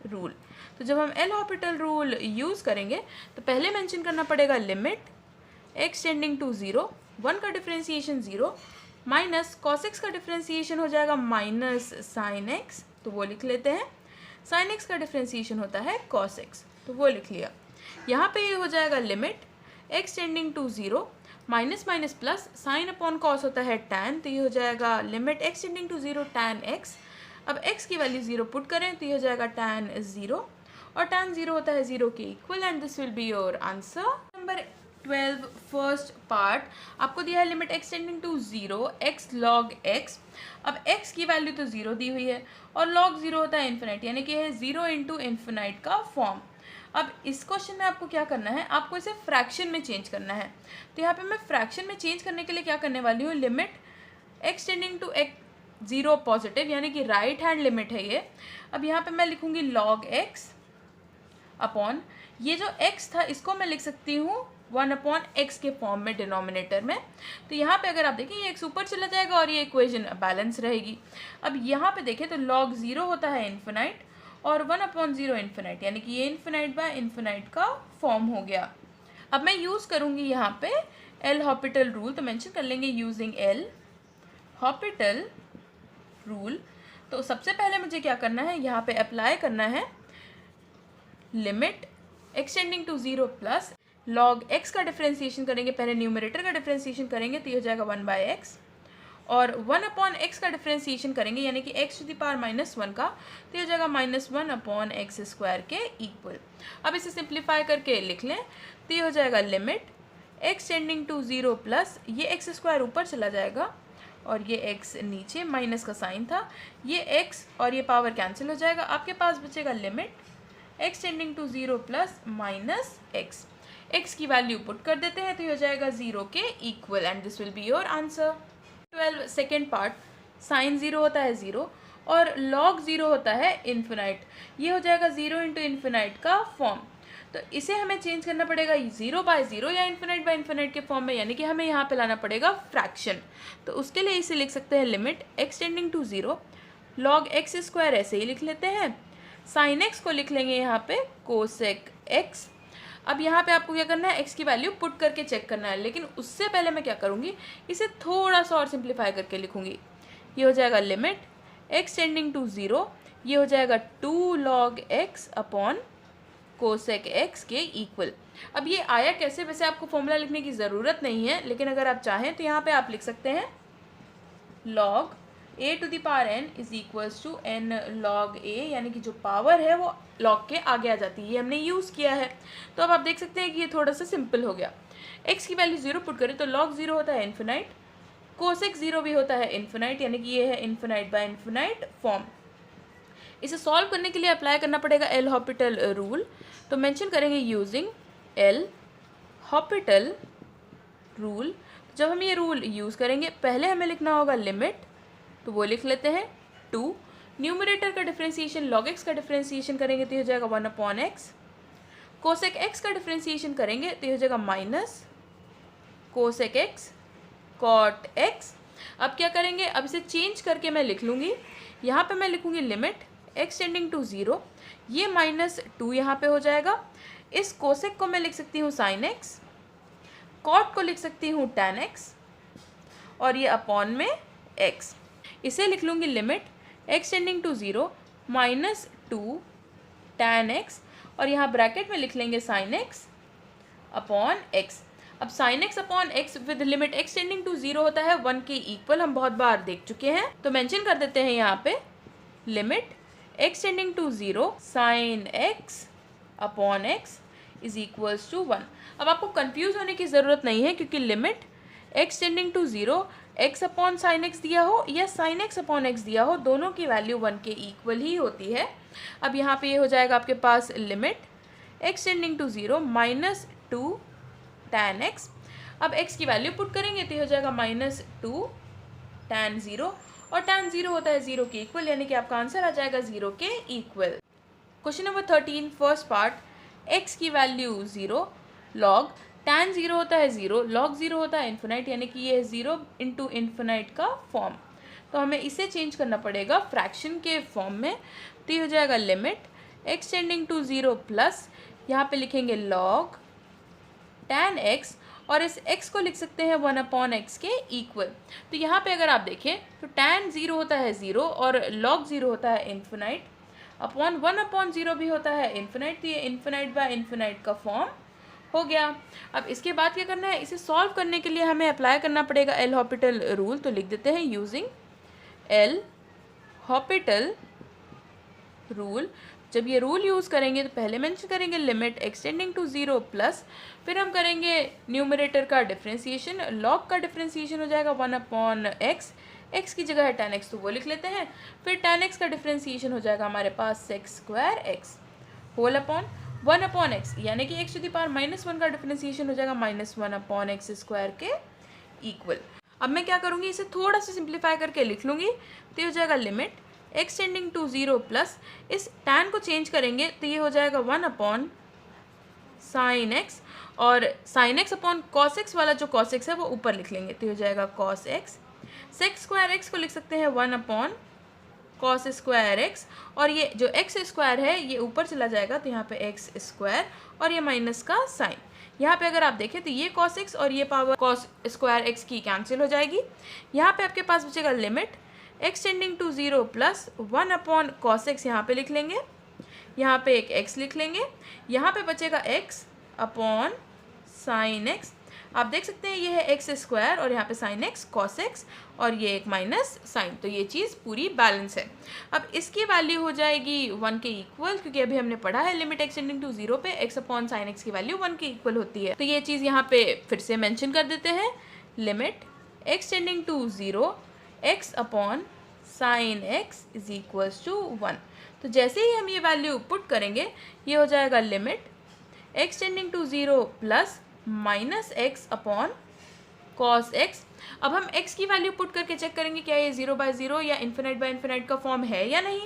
रूल। तो जब हम एल हॉपिटल रूल यूज़ करेंगे तो पहले मेंशन करना पड़ेगा लिमिट x टेंडिंग टू 0, 1 का डिफ्रेंशिएशन 0 माइनस cos x का डिफ्रेंशिएशन हो जाएगा माइनस साइन x, तो वो लिख लेते हैं, साइन x का डिफ्रेंशिएशन होता है cos x, तो वो लिख लिया। यहाँ पे ये हो जाएगा limit x tending to 0 minus minus plus sine upon cos होता है tan, तो ये हो जाएगा limit x tending to 0 tan x। अब x की वैल्यू 0 पुट करें तो ये हो जाएगा tan 0 और tan 0 होता है 0 के equal and this will be your answer. Number 12 first part, आपको दिया है limit x tending to 0 x log x। अब x की वैल्यू तो 0 दी हुई है और log 0 होता है इन्फिनाइट यानी कि है 0 इंटू इन्फिनाइट का फॉर्म। अब इस क्वेश्चन में आपको क्या करना है, आपको इसे फ्रैक्शन में चेंज करना है। तो यहाँ पे मैं फ्रैक्शन में चेंज करने के लिए क्या करने वाली हूँ, limit x tending to x 0 positive यानी कि राइट हैंड लिमिट है ये। अब यहाँ पे मैं लिखूँगी log x अपॉन ये जो x था इसको मैं लिख सकती हूँ 1/x के फॉर्म में डिनोमिनेटर में। तो यहाँ पे अगर आप देखें ये x ऊपर चला जाएगा और ये इक्वेशन बैलेंस रहेगी। अब यहाँ पे देखें तो log 0 होता है इन्फिनाइट और 1/0 इन्फिनाइट यानी कि ये इन्फिनाइट बाय इन्फिनाइट का फॉर्म हो गया। अब मैं यूज़ करूँगी यहाँ पे एल हॉपिटल रूल, तो मेंशन कर लेंगे यूजिंग एल हॉपिटल रूल। तो सबसे पहले मुझे क्या करना है, यहाँ पे अप्लाई करना है limit x tending to 0 plus log x का डिफ्रेंशिएशन करेंगे, पहले न्यूमरेटर का डिफ्रेंशिएशन करेंगे तो ये हो जाएगा 1/x और 1/x का डिफ्रेंसिएशन करेंगे यानी कि x⁻⁻1 का, तो ये हो जाएगा -1/x² के इक्वल। अब इसे सिंप्लीफाई करके लिख लें तो ये हो जाएगा limit x tending to 0 plus ये x² ऊपर चला जाएगा और ये x नीचे, माइनस का साइन था, ये x और ये पावर कैंसिल हो जाएगा। आपके पास बचेगा limit x tending to 0 plus -x। x की वैल्यू पुट कर देते हैं तो ये हो जाएगा 0 के equal and this will be your answer. 12 second part, sine 0 होता है 0 और log 0 होता है इन्फिनाइट। ये हो जाएगा 0 इंटू इन्फिनाइट का फॉर्म, तो इसे हमें चेंज करना पड़ेगा 0/0 या इन्फिनाइट बाय इन्फिनाइट के फॉर्म में, यानी कि हमें यहाँ पे लाना पड़ेगा फ्रैक्शन। तो उसके लिए इसे लिख सकते हैं limit x tending to 0 log x², ऐसे ही लिख लेते हैं। साइन x को लिख लेंगे यहाँ पे कोसेक x। अब यहाँ पे आपको क्या करना है, x की वैल्यू पुट करके चेक करना है, लेकिन उससे पहले मैं क्या करूँगी, इसे थोड़ा सा और सिंप्लीफाई करके लिखूँगी। ये हो जाएगा लिमिट x टेंडिंग टू 0, ये हो जाएगा 2 log x upon cosec x के इक्वल। अब ये आया कैसे, वैसे आपको फॉर्मूला लिखने की ज़रूरत नहीं है, लेकिन अगर आप चाहें तो यहाँ पे आप लिख सकते हैं log a⁴n is equals to n log a, यानी कि जो पावर है वो log के आगे आ जाती है, ये हमने यूज़ किया है। तो अब आप देख सकते हैं कि ये थोड़ा सा सिंपल हो गया। x की वैल्यू 0 पुट करें तो log 0 होता है इन्फिनाइट, कोसेक 0 भी होता है इन्फिनाइट, यानी कि ये है इन्फिनाइट बाय इन्फिनाइट फॉर्म। इसे सॉल्व करने के लिए अप्लाई करना पड़ेगा एल हॉपिटल रूल, तो मेंशन करेंगे यूजिंग एल हॉपिटल रूल। जब हम ये रूल यूज़ करेंगे पहले हमें लिखना होगा लिमिट, तो वो लिख लेते हैं 2, न्यूमरेटर का डिफ्रेंसिएशन log x का डिफ्रेंसिएशन करेंगे तो ये हो जाएगा 1/x, कोसेक x का डिफ्रेंसिएशन करेंगे तो ये हो जाएगा minus cosec x cot x। अब क्या करेंगे, अब इसे चेंज करके मैं लिख लूँगी, यहाँ पे मैं लिखूँगी लिमिट x टेंडिंग टू 0, ये -2 यहाँ पे हो जाएगा। इस कोसेक को मैं लिख सकती हूँ साइन x, कॉट को लिख सकती हूँ tan x और ये अपॉन में x। इसे लिख लूँगी limit x tending to 0 -2 tan x और यहाँ ब्रैकेट में लिख लेंगे साइन x अपॉन x। अब sine x upon x with limit x tending to 0 होता है 1 के इक्वल, हम बहुत बार देख चुके हैं, तो मेंशन कर देते हैं यहाँ पे limit x tending to 0 sine x upon x is equals to 1। अब आपको कंफ्यूज होने की ज़रूरत नहीं है, क्योंकि limit x tending to 0 x upon sine x दिया हो या साइन x अपॉन x दिया हो, दोनों की वैल्यू 1 के इक्वल ही होती है। अब यहाँ पे ये हो जाएगा आपके पास limit x tending to 0 -2 tan x। अब x की वैल्यू पुट करेंगे तो ये हो जाएगा -2 tan 0 और tan 0 होता है 0 के इक्वल, यानी कि आपका आंसर आ जाएगा 0 के equal. Question number 13 first part, x की वैल्यू 0 log tan 0 होता है 0, log 0 होता है इन्फिनाइट, यानी कि ये 0 इंटू इन्फिनाइट का फॉर्म, तो हमें इसे चेंज करना पड़ेगा फ्रैक्शन के फॉर्म में। तो ये हो जाएगा limit x tending to 0 plus, यहाँ पे लिखेंगे log tan x और इस x को लिख सकते हैं 1/x के इक्वल। तो यहाँ पे अगर आप देखें तो tan 0 होता है 0 और log 0 होता है इन्फिनाइट, अपॉन 1/0 भी होता है इन्फिनाइट, तो ये इन्फिनाइट बाय इन्फिनाइट का फॉर्म हो गया। अब इसके बाद क्या करना है, इसे सॉल्व करने के लिए हमें अप्लाई करना पड़ेगा एल हॉपिटल रूल, तो लिख देते हैं यूजिंग एल हॉपिटल रूल। जब ये रूल यूज़ करेंगे तो पहले मेंशन करेंगे limit x tending to 0 plus, फिर हम करेंगे न्यूमरेटर का डिफ्रेंसिएशन, log का डिफ्रेंसिएशन हो जाएगा 1/x, x की जगह है tan x तो वो लिख लेते हैं, फिर tan x का डिफ्रेंसिएशन हो जाएगा हमारे पास sec² होल अपॉन 1/x, यानी कि x⁻⁻1 का डिफ्रेंसिएशन हो जाएगा -1/x² के इक्वल। अब मैं क्या करूँगी, इसे थोड़ा सा सिंप्लीफाई करके लिख लूँगी, तो ये हो जाएगा limit x tending to 0 plus, इस tan को चेंज करेंगे तो ये हो जाएगा 1/sin x और sin x upon cos x वाला जो cos x है वो ऊपर लिख लेंगे, तो ये हो जाएगा cos x। sec² x को लिख सकते हैं 1/cos² x और ये जो x² है ये ऊपर चला जाएगा, तो यहाँ पे x² और ये माइनस का साइन। यहाँ पे अगर आप देखें तो ये cos x और ये पावर cos² x की कैंसिल हो जाएगी। यहाँ पे आपके पास बचेगा limit x tending to 0 plus 1/cos x, यहाँ पे लिख लेंगे, यहाँ पे एक x लिख लेंगे, यहाँ पे बचेगा x अपॉन साइन x। आप देख सकते हैं ये है एक्स स्क्वायर और यहाँ पे साइन एक्स कॉस एक्स और ये एक माइनस साइन, तो ये चीज़ पूरी बैलेंस है। अब इसकी वैल्यू हो जाएगी 1 के इक्वल, क्योंकि अभी हमने पढ़ा है लिमिट एक्सटेंडिंग टू 0 पे x अपॉन साइन एक्स की वैल्यू 1 के इक्वल होती है। तो ये चीज़ यहाँ पे फिर से मेंशन कर देते हैं, limit extending to 0 x upon sine x is equals to 1। तो जैसे ही हम ये वैल्यू पुट करेंगे ये हो जाएगा limit extending to 0 plus minus x upon cos x. अब हम x की वैल्यू पुट करके चेक करेंगे क्या ये 0/0 या इन्फिनाइट बाय इन्फिनाइट का फॉर्म है या नहीं।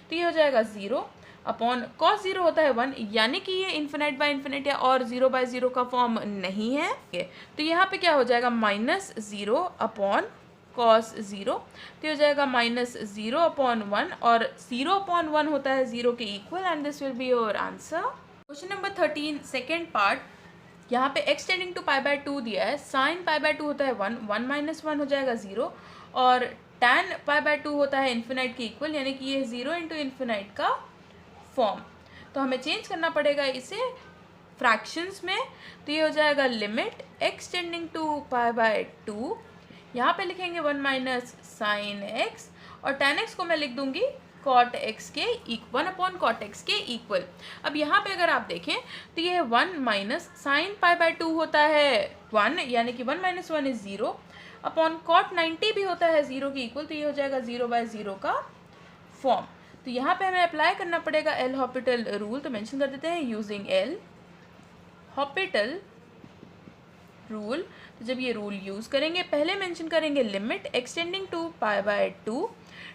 तो ये हो जाएगा 0 अपॉन कॉस 0 होता है 1, यानी कि ये इन्फिनाइट बाय इन्फिनाइट या और 0/0 का फॉर्म नहीं है। तो यहाँ पे क्या हो जाएगा -0 अपॉन कॉस 0, तो ये हो जाएगा -0 अपॉन 1 और 0 अपॉन 1 होता है 0 के equal and this will be your answer. Question number 13 second part, यहाँ पे x टेंडिंग टू π/2 दिया है, साइन π/2 होता है 1, 1 माइनस 1 हो जाएगा 0 और tan π/2 होता है इन्फिनाइट के इक्वल, यानी कि ये 0 इंटू इन्फिनाइट का फॉर्म। तो हमें चेंज करना पड़ेगा इसे फ्रैक्शंस में, तो ये हो जाएगा लिमिट x टेंडिंग टू π/2, यहाँ पे लिखेंगे 1 माइनस साइन एक्स और tan x को मैं लिख दूंगी कॉट एक्स के 1 अपॉन कॉट एक्स के इक्वल। अब यहाँ पे अगर आप देखें तो ये 1 माइनस साइन π/2 होता है 1, यानी कि 1 माइनस 1 इज 0 अपॉन कॉट 90 भी होता है 0 के इक्वल, तो ये हो जाएगा 0/0 का फॉर्म। तो यहाँ पे हमें अप्लाई करना पड़ेगा एल हॉपिटल रूल, तो मेंशन कर देते हैं यूजिंग एल हॉपिटल रूल। तो जब ये रूल यूज़ करेंगे पहले मेंशन करेंगे लिमिट एक्सटेंडिंग टू π/2,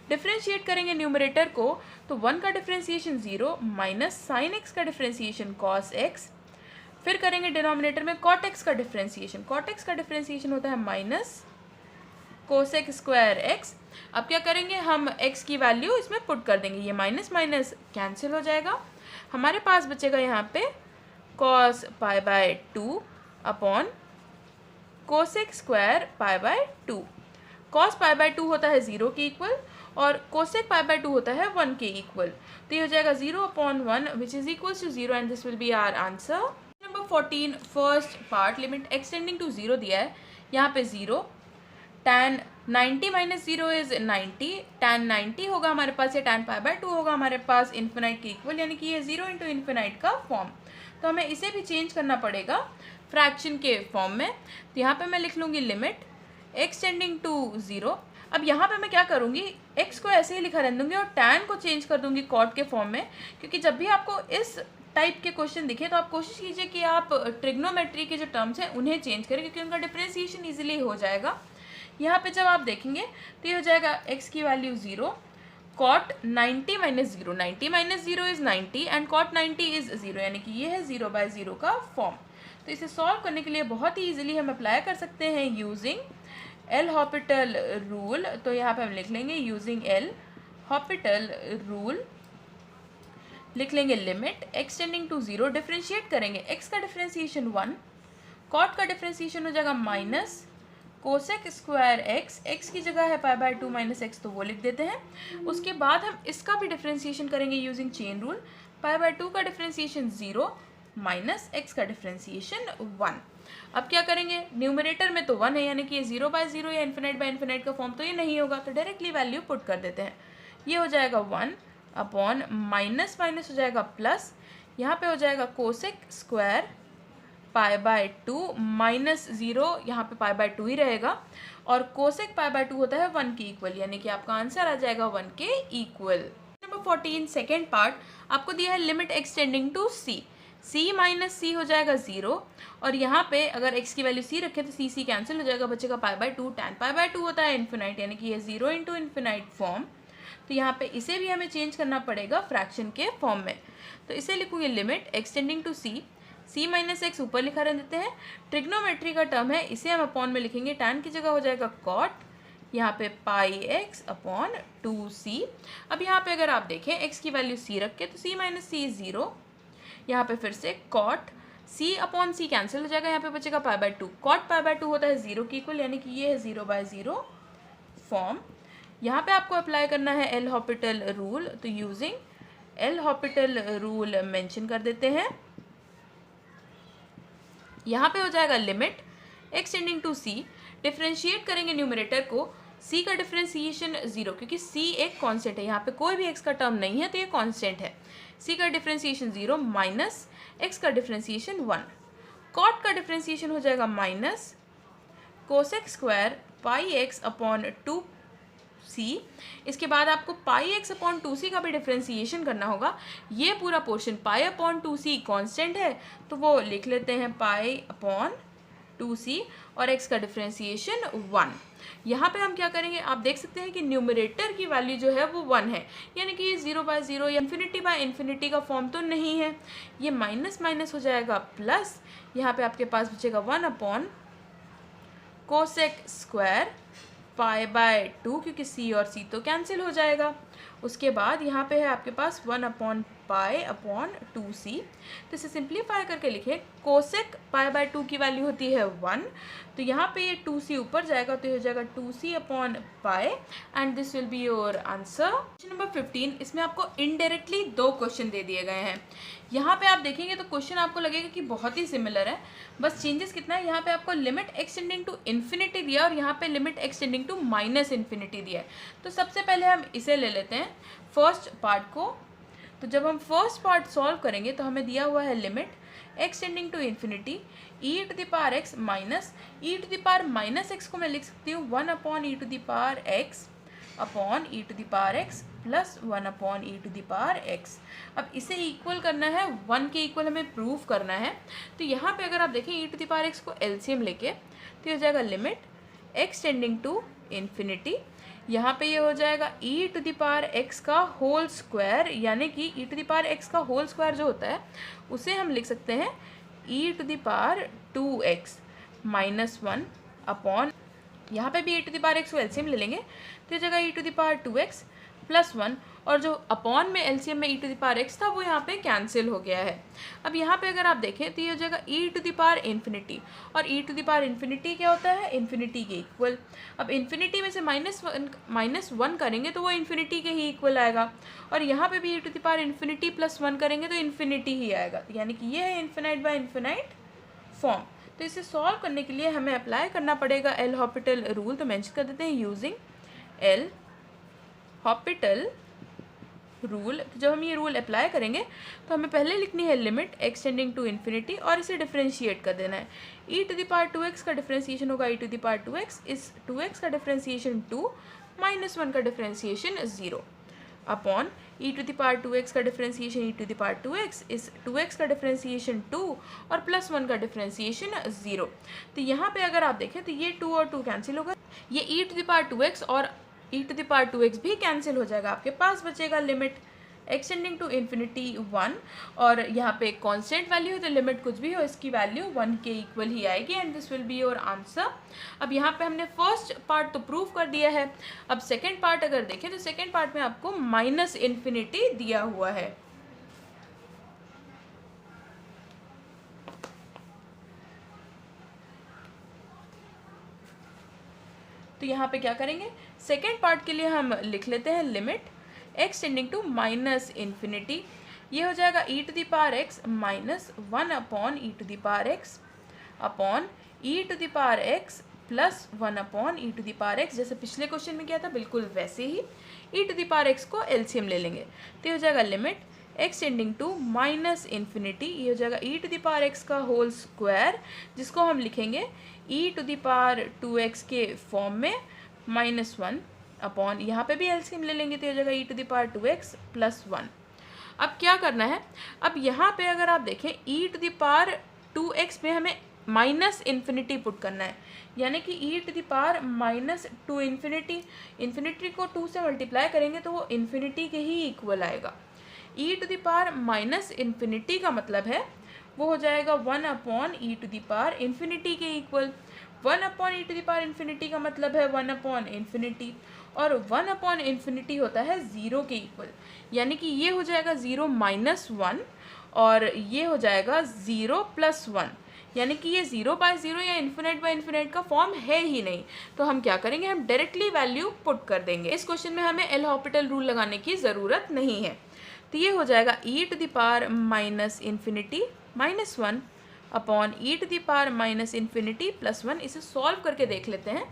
डिफ्रेंशिएट करेंगे न्यूमरेटर को, तो 1 का डिफ्रेंशिएशन 0 माइनस साइन एक्स का डिफ्रेंशिएशन कॉस एक्स, फिर करेंगे डिनोमिनेटर में कॉट एक्स का डिफ्रेंशिएशन, कॉट एक्स का डिफ्रेंशिएशन होता है माइनस कोसेक स्क्वायर एक्स। अब क्या करेंगे हम x की वैल्यू इसमें पुट कर देंगे, ये माइनस माइनस कैंसिल हो जाएगा, हमारे पास बचेगा यहाँ पे cos π/2 upon cosec square π/2। Cos π/2 होता है 0 के इक्वल और कोसेक π/2 होता है 1 के इक्वल, तो ये हो जाएगा 0 upon 1 which is equal to 0 and this will be our answer. Number 14 first part, limit extending to 0 दिया है, यहाँ पे 0 tan 90 माइनस 0 इज 90, tan 90 होगा हमारे पास या tan π/2 होगा हमारे पास इन्फिनाइट के इक्वल, यानी कि ये 0 इंटू इन्फिनाइट का फॉर्म। तो हमें इसे भी चेंज करना पड़ेगा फ्रैक्शन के फॉर्म में, तो यहाँ पे मैं लिख लूँगी लिमिट एक्सटेंडिंग टू 0। अब यहाँ पे मैं क्या करूँगी, x को ऐसे ही लिखा रहने दूँगी और tan को चेंज कर दूँगी कॉट के फॉर्म में, क्योंकि जब भी आपको इस टाइप के क्वेश्चन दिखे तो आप कोशिश कीजिए कि आप ट्रिग्नोमेट्री के जो टर्म्स हैं उन्हें चेंज करें, क्योंकि उनका डिफ्रेंशिएशन ईजिली हो जाएगा। यहाँ पे जब आप देखेंगे तो ये हो जाएगा x की value 0, cot 90 minus 0, 90 minus 0 is 90 and cot 90 is 0, यानी कि ये है 0/0 का फॉर्म। तो इसे सॉल्व करने के लिए बहुत ही ईजिली हम अप्लाई कर सकते हैं यूजिंग एल हॉपिटल रूल। तो यहाँ पे हम लिख लेंगे यूजिंग एल हॉपिटल रूल, लिख लेंगे लिमिट एक्सटेंडिंग टू 0, डिफ्रेंशिएट करेंगे x का डिफ्रेंशिएशन 1, कॉट का डिफ्रेंशिएशन हो जाएगा minus cosec square x, x की जगह है π/2 माइनस एक्स, तो वो लिख देते हैं। उसके बाद हम इसका भी डिफ्रेंशिएशन करेंगे यूजिंग चेन रूल, π/2 का डिफ्रेंशिएशन 0 माइनस एक्स का डिफ्रेंशिएशन 1। अब क्या करेंगे, न्यूमरेटर में तो 1 है, यानी कि ये 0/0 या इन्फिनाइट बाय इन्फिनाइट का फॉर्म तो ये नहीं होगा, तो डायरेक्टली वैल्यू पुट कर देते हैं। ये हो जाएगा 1 अपॉन माइनस माइनस हो जाएगा प्लस, यहाँ पे हो जाएगा कोसेक स्क्वायर π/2 माइनस 0, यहाँ पे π/2 ही रहेगा और कोसेक π/2 होता है 1 के इक्वल, यानी कि आपका आंसर आ जाएगा 1 के इक्वल। नंबर 14 सेकेंड पार्ट, आपको दिया है limit extending to c, c minus c हो जाएगा 0 और यहाँ पे अगर x की वैल्यू c रखे तो c कैंसिल हो जाएगा, बचेगा π/2, tan π/2 होता है इन्फिनाइट, यानी कि ये 0 इंटू इन्फिनाइट फॉर्म। तो यहाँ पे इसे भी हमें चेंज करना पड़ेगा फ्रैक्शन के फॉर्म में, तो इसे लिखूंगी limit extending to c minus x ऊपर लिखा रह देते हैं, ट्रिग्नोमेट्री का टर्म है इसे हम अपॉन में लिखेंगे, tan की जगह हो जाएगा कॉट, यहाँ पे πx अपॉन 2c। अब यहाँ पे अगर आप देखें x की वैल्यू c रख के तो c माइनस c 0, यहाँ पे फिर से cot c upon c cancel हो जाएगा, यहाँ पे बचेगा π/2, कॉट π/2 होता है 0 की इक्वल, यानी कि ये है 0/0 फॉर्म। यहाँ पे आपको अप्लाई करना है एल हॉपिटल रूल, तो using L'Hopital rule mention कर देते हैं। यहाँ पे हो जाएगा limit x tending to c, differentiate करेंगे न्यूमरेटर को, c का डिफ्रेंशिएशन 0 क्योंकि c एक कांस्टेंट है, यहाँ पे कोई भी x का टर्म नहीं है तो ये कांस्टेंट है। c का डिफ्रेंशिएशन 0 माइनस x का डिफ्रेंशिएशन 1, cot का डिफ्रेंशिएशन हो जाएगा minus cosec square pi x upon 2c। इसके बाद आपको पाई एक्स अपॉन 2c का भी डिफ्रेंशिएशन करना होगा। ये पूरा portion pi upon 2c constant है तो वो लिख लेते हैं पाई अपॉन 2c और x का डिफ्रेंशिएशन 1। यहाँ पे हम क्या करेंगे, आप देख सकते हैं कि न्यूमरेटर की वैल्यू जो है वो 1 है, यानी कि ये 0/0 या इन्फिनिटी का फॉर्म तो नहीं है। ये माइनस माइनस हो जाएगा प्लस, यहाँ पे आपके पास बचेगा 1 upon cosec square pi by 2 क्योंकि c और c तो कैंसिल हो जाएगा। उसके बाद यहाँ पे है आपके पास 1 अपॉन पाई अपॉन 2c, तो इसे सिंप्लीफाई करके लिखें, कोसेक पाई बाय 2 की वैल्यू होती है 1, तो यहाँ पे ये 2c ऊपर जाएगा तो ये हो जाएगा 2c upon pi and this will be your answer. Question number 15, इसमें आपको इनडायरेक्टली 2 क्वेश्चन दे दिए गए हैं। यहाँ पे आप देखेंगे तो क्वेश्चन आपको लगेगा कि बहुत ही सिमिलर है, बस चेंजेस कितना है, यहाँ पे आपको limit x tending to infinity दिया और यहाँ पे limit x tending to minus infinity दिया है। तो सबसे पहले हम इसे ले लेते हैं फर्स्ट पार्ट को। तो जब हम फर्स्ट पार्ट सॉल्व करेंगे तो हमें दिया हुआ है limit x tending to infinity e to the power x minus e to the power minus x को मैं लिख सकती हूँ 1 upon e to the power x upon e to the power x plus 1 upon e to the power x। अब इसे इक्वल करना है, 1 के इक्वल हमें प्रूव करना है। तो यहाँ पे अगर आप देखें e to the power x को एलसीएम लेके तो हो जाएगा limit x tending to infinity, यहाँ पे ये हो जाएगा e to the power x का होल स्क्वायर, यानी कि e to the power x का होल स्क्वायर जो होता है उसे हम लिख सकते हैं e to the power 2x minus 1 upon, यहाँ पे भी e to the power x को एलसीएम ले लेंगे तो ये जगह e to the power 2x plus 1, और जो अपॉन में एलसीएम में e to the power x था वो यहाँ पे कैंसिल हो गया है। अब यहाँ पे अगर आप देखें तो ये हो जाएगा e to the power infinity, और e to the power infinity क्या होता है, इन्फिनिटी के इक्वल। अब इन्फिनिटी में से माइनस वन करेंगे तो वो इन्फिनिटी के ही इक्वल आएगा, और यहाँ पे भी e to the power infinity plus 1 करेंगे तो इन्फिनिटी ही आएगा, यानी कि ये है इन्फिनाइट बाय इन्फिनाइट फॉर्म। तो इसे सॉल्व करने के लिए हमें अप्लाई करना पड़ेगा एल हॉपिटल रूल। तो मेंशन कर देते हैं यूजिंग एल हॉपिटल रूल। जब हम ये रूल अप्लाई करेंगे तो हमें पहले लिखनी है limit x tending to infinity और इसे डिफरेंशिएट कर देना है। e to the power 2x का डिफरेंशिएशन होगा e to the power 2x, इस 2x का डिफरेंशिएशन 2 माइनस 1 का differentiation 0 upon e to the power 2x का differentiation e to the power 2x, इस 2x का डिफरेंशिएशन 2 और प्लस 1 का डिफरेंशिएशन 0। तो यहाँ पे अगर आप देखें तो ये 2 और 2 कैंसिल होगा, ये e to the power 2x और e to the power 2x भी कैंसिल हो जाएगा। आपके पास बचेगा limit x tending to infinity 1, और यहाँ पे कांस्टेंट वैल्यू है तो लिमिट कुछ भी हो इसकी वैल्यू 1 के इक्वल ही आएगी and this will be your answer. अब यहाँ पे हमने फर्स्ट पार्ट तो प्रूव कर दिया है। अब सेकेंड पार्ट अगर देखें तो सेकेंड पार्ट में आपको माइनस इन्फिनिटी दिया हुआ है। तो यहाँ पे क्या करेंगे, सेकेंड पार्ट के लिए हम लिख लेते हैं limit x tending to minus infinity, ये हो जाएगा e to the power x minus 1 upon e to the power x upon e to the power x plus 1 upon e to the power x, जैसे पिछले क्वेश्चन में किया था बिल्कुल वैसे ही e to the power x को एलसीएम ले लेंगे तो हो जाएगा limit x tending to minus infinity, ये हो जाएगा e to the power x का होल स्क्वायर, जिसको हम लिखेंगे e to the power 2x के फॉर्म में माइनस 1 अपॉन, यहाँ पे भी एलसीएम ले लेंगे तो हो जाएगा e to the power 2x plus 1। अब क्या करना है, अब यहाँ पे अगर आप देखें e to the power 2x पे हमें माइनस इन्फिनिटी पुट करना है, यानी कि e to the power minus 2 infinity, infinity को 2 से मल्टीप्लाई करेंगे तो वो इन्फिनिटी के ही इक्वल आएगा। e to the power minus infinity का मतलब है वो हो जाएगा 1 upon e to the power infinity के equal. 1 upon e to the power infinity का मतलब है 1 अपॉन इन्फिनिटी, और 1 अपॉन इन्फिनिटी होता है 0 के इक्वल, यानी कि ये हो जाएगा 0 माइनस 1 और ये हो जाएगा 0 प्लस 1, यानी कि ये 0/0 या इन्फिनाइट बाय इन्फिनाइट का फॉर्म है ही नहीं। तो हम क्या करेंगे, हम डायरेक्टली वैल्यू पुट कर देंगे। इस क्वेश्चन में हमें एल हॉपिटल रूल लगाने की ज़रूरत नहीं है। तो ये हो जाएगा e to the power minus infinity minus 1 upon e to the power minus infinity plus 1। इसे सॉल्व करके देख लेते हैं।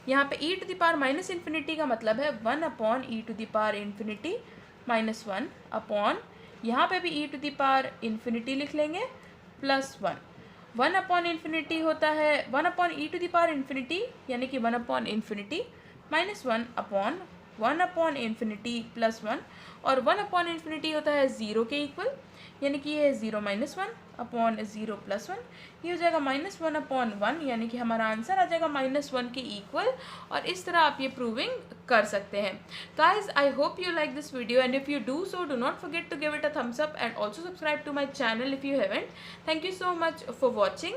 यहाँ पे e to the power minus infinity का मतलब है 1 upon e to the power infinity minus 1 upon, यहाँ पे भी e to the power infinity लिख लेंगे प्लस 1। 1 अपॉन इन्फिनिटी होता है 1 upon e to the power infinity यानी कि 1 upon infinity minus 1 upon 1 upon infinity plus 1, और 1 अपॉन इन्फिनिटी होता है 0 के इक्वल, यानी कि ये 0 माइनस 1 अपॉन 0 प्लस 1। ये हो जाएगा माइनस 1 अपॉन 1, यानी कि हमारा आंसर आ जाएगा माइनस 1 के इक्वल। और इस तरह आप ये प्रूविंग कर सकते हैं। Guys, I hope you like this video, and if you do so, do not forget to give it a thumbs up and also subscribe to my channel if you haven't. Thank you so much for watching.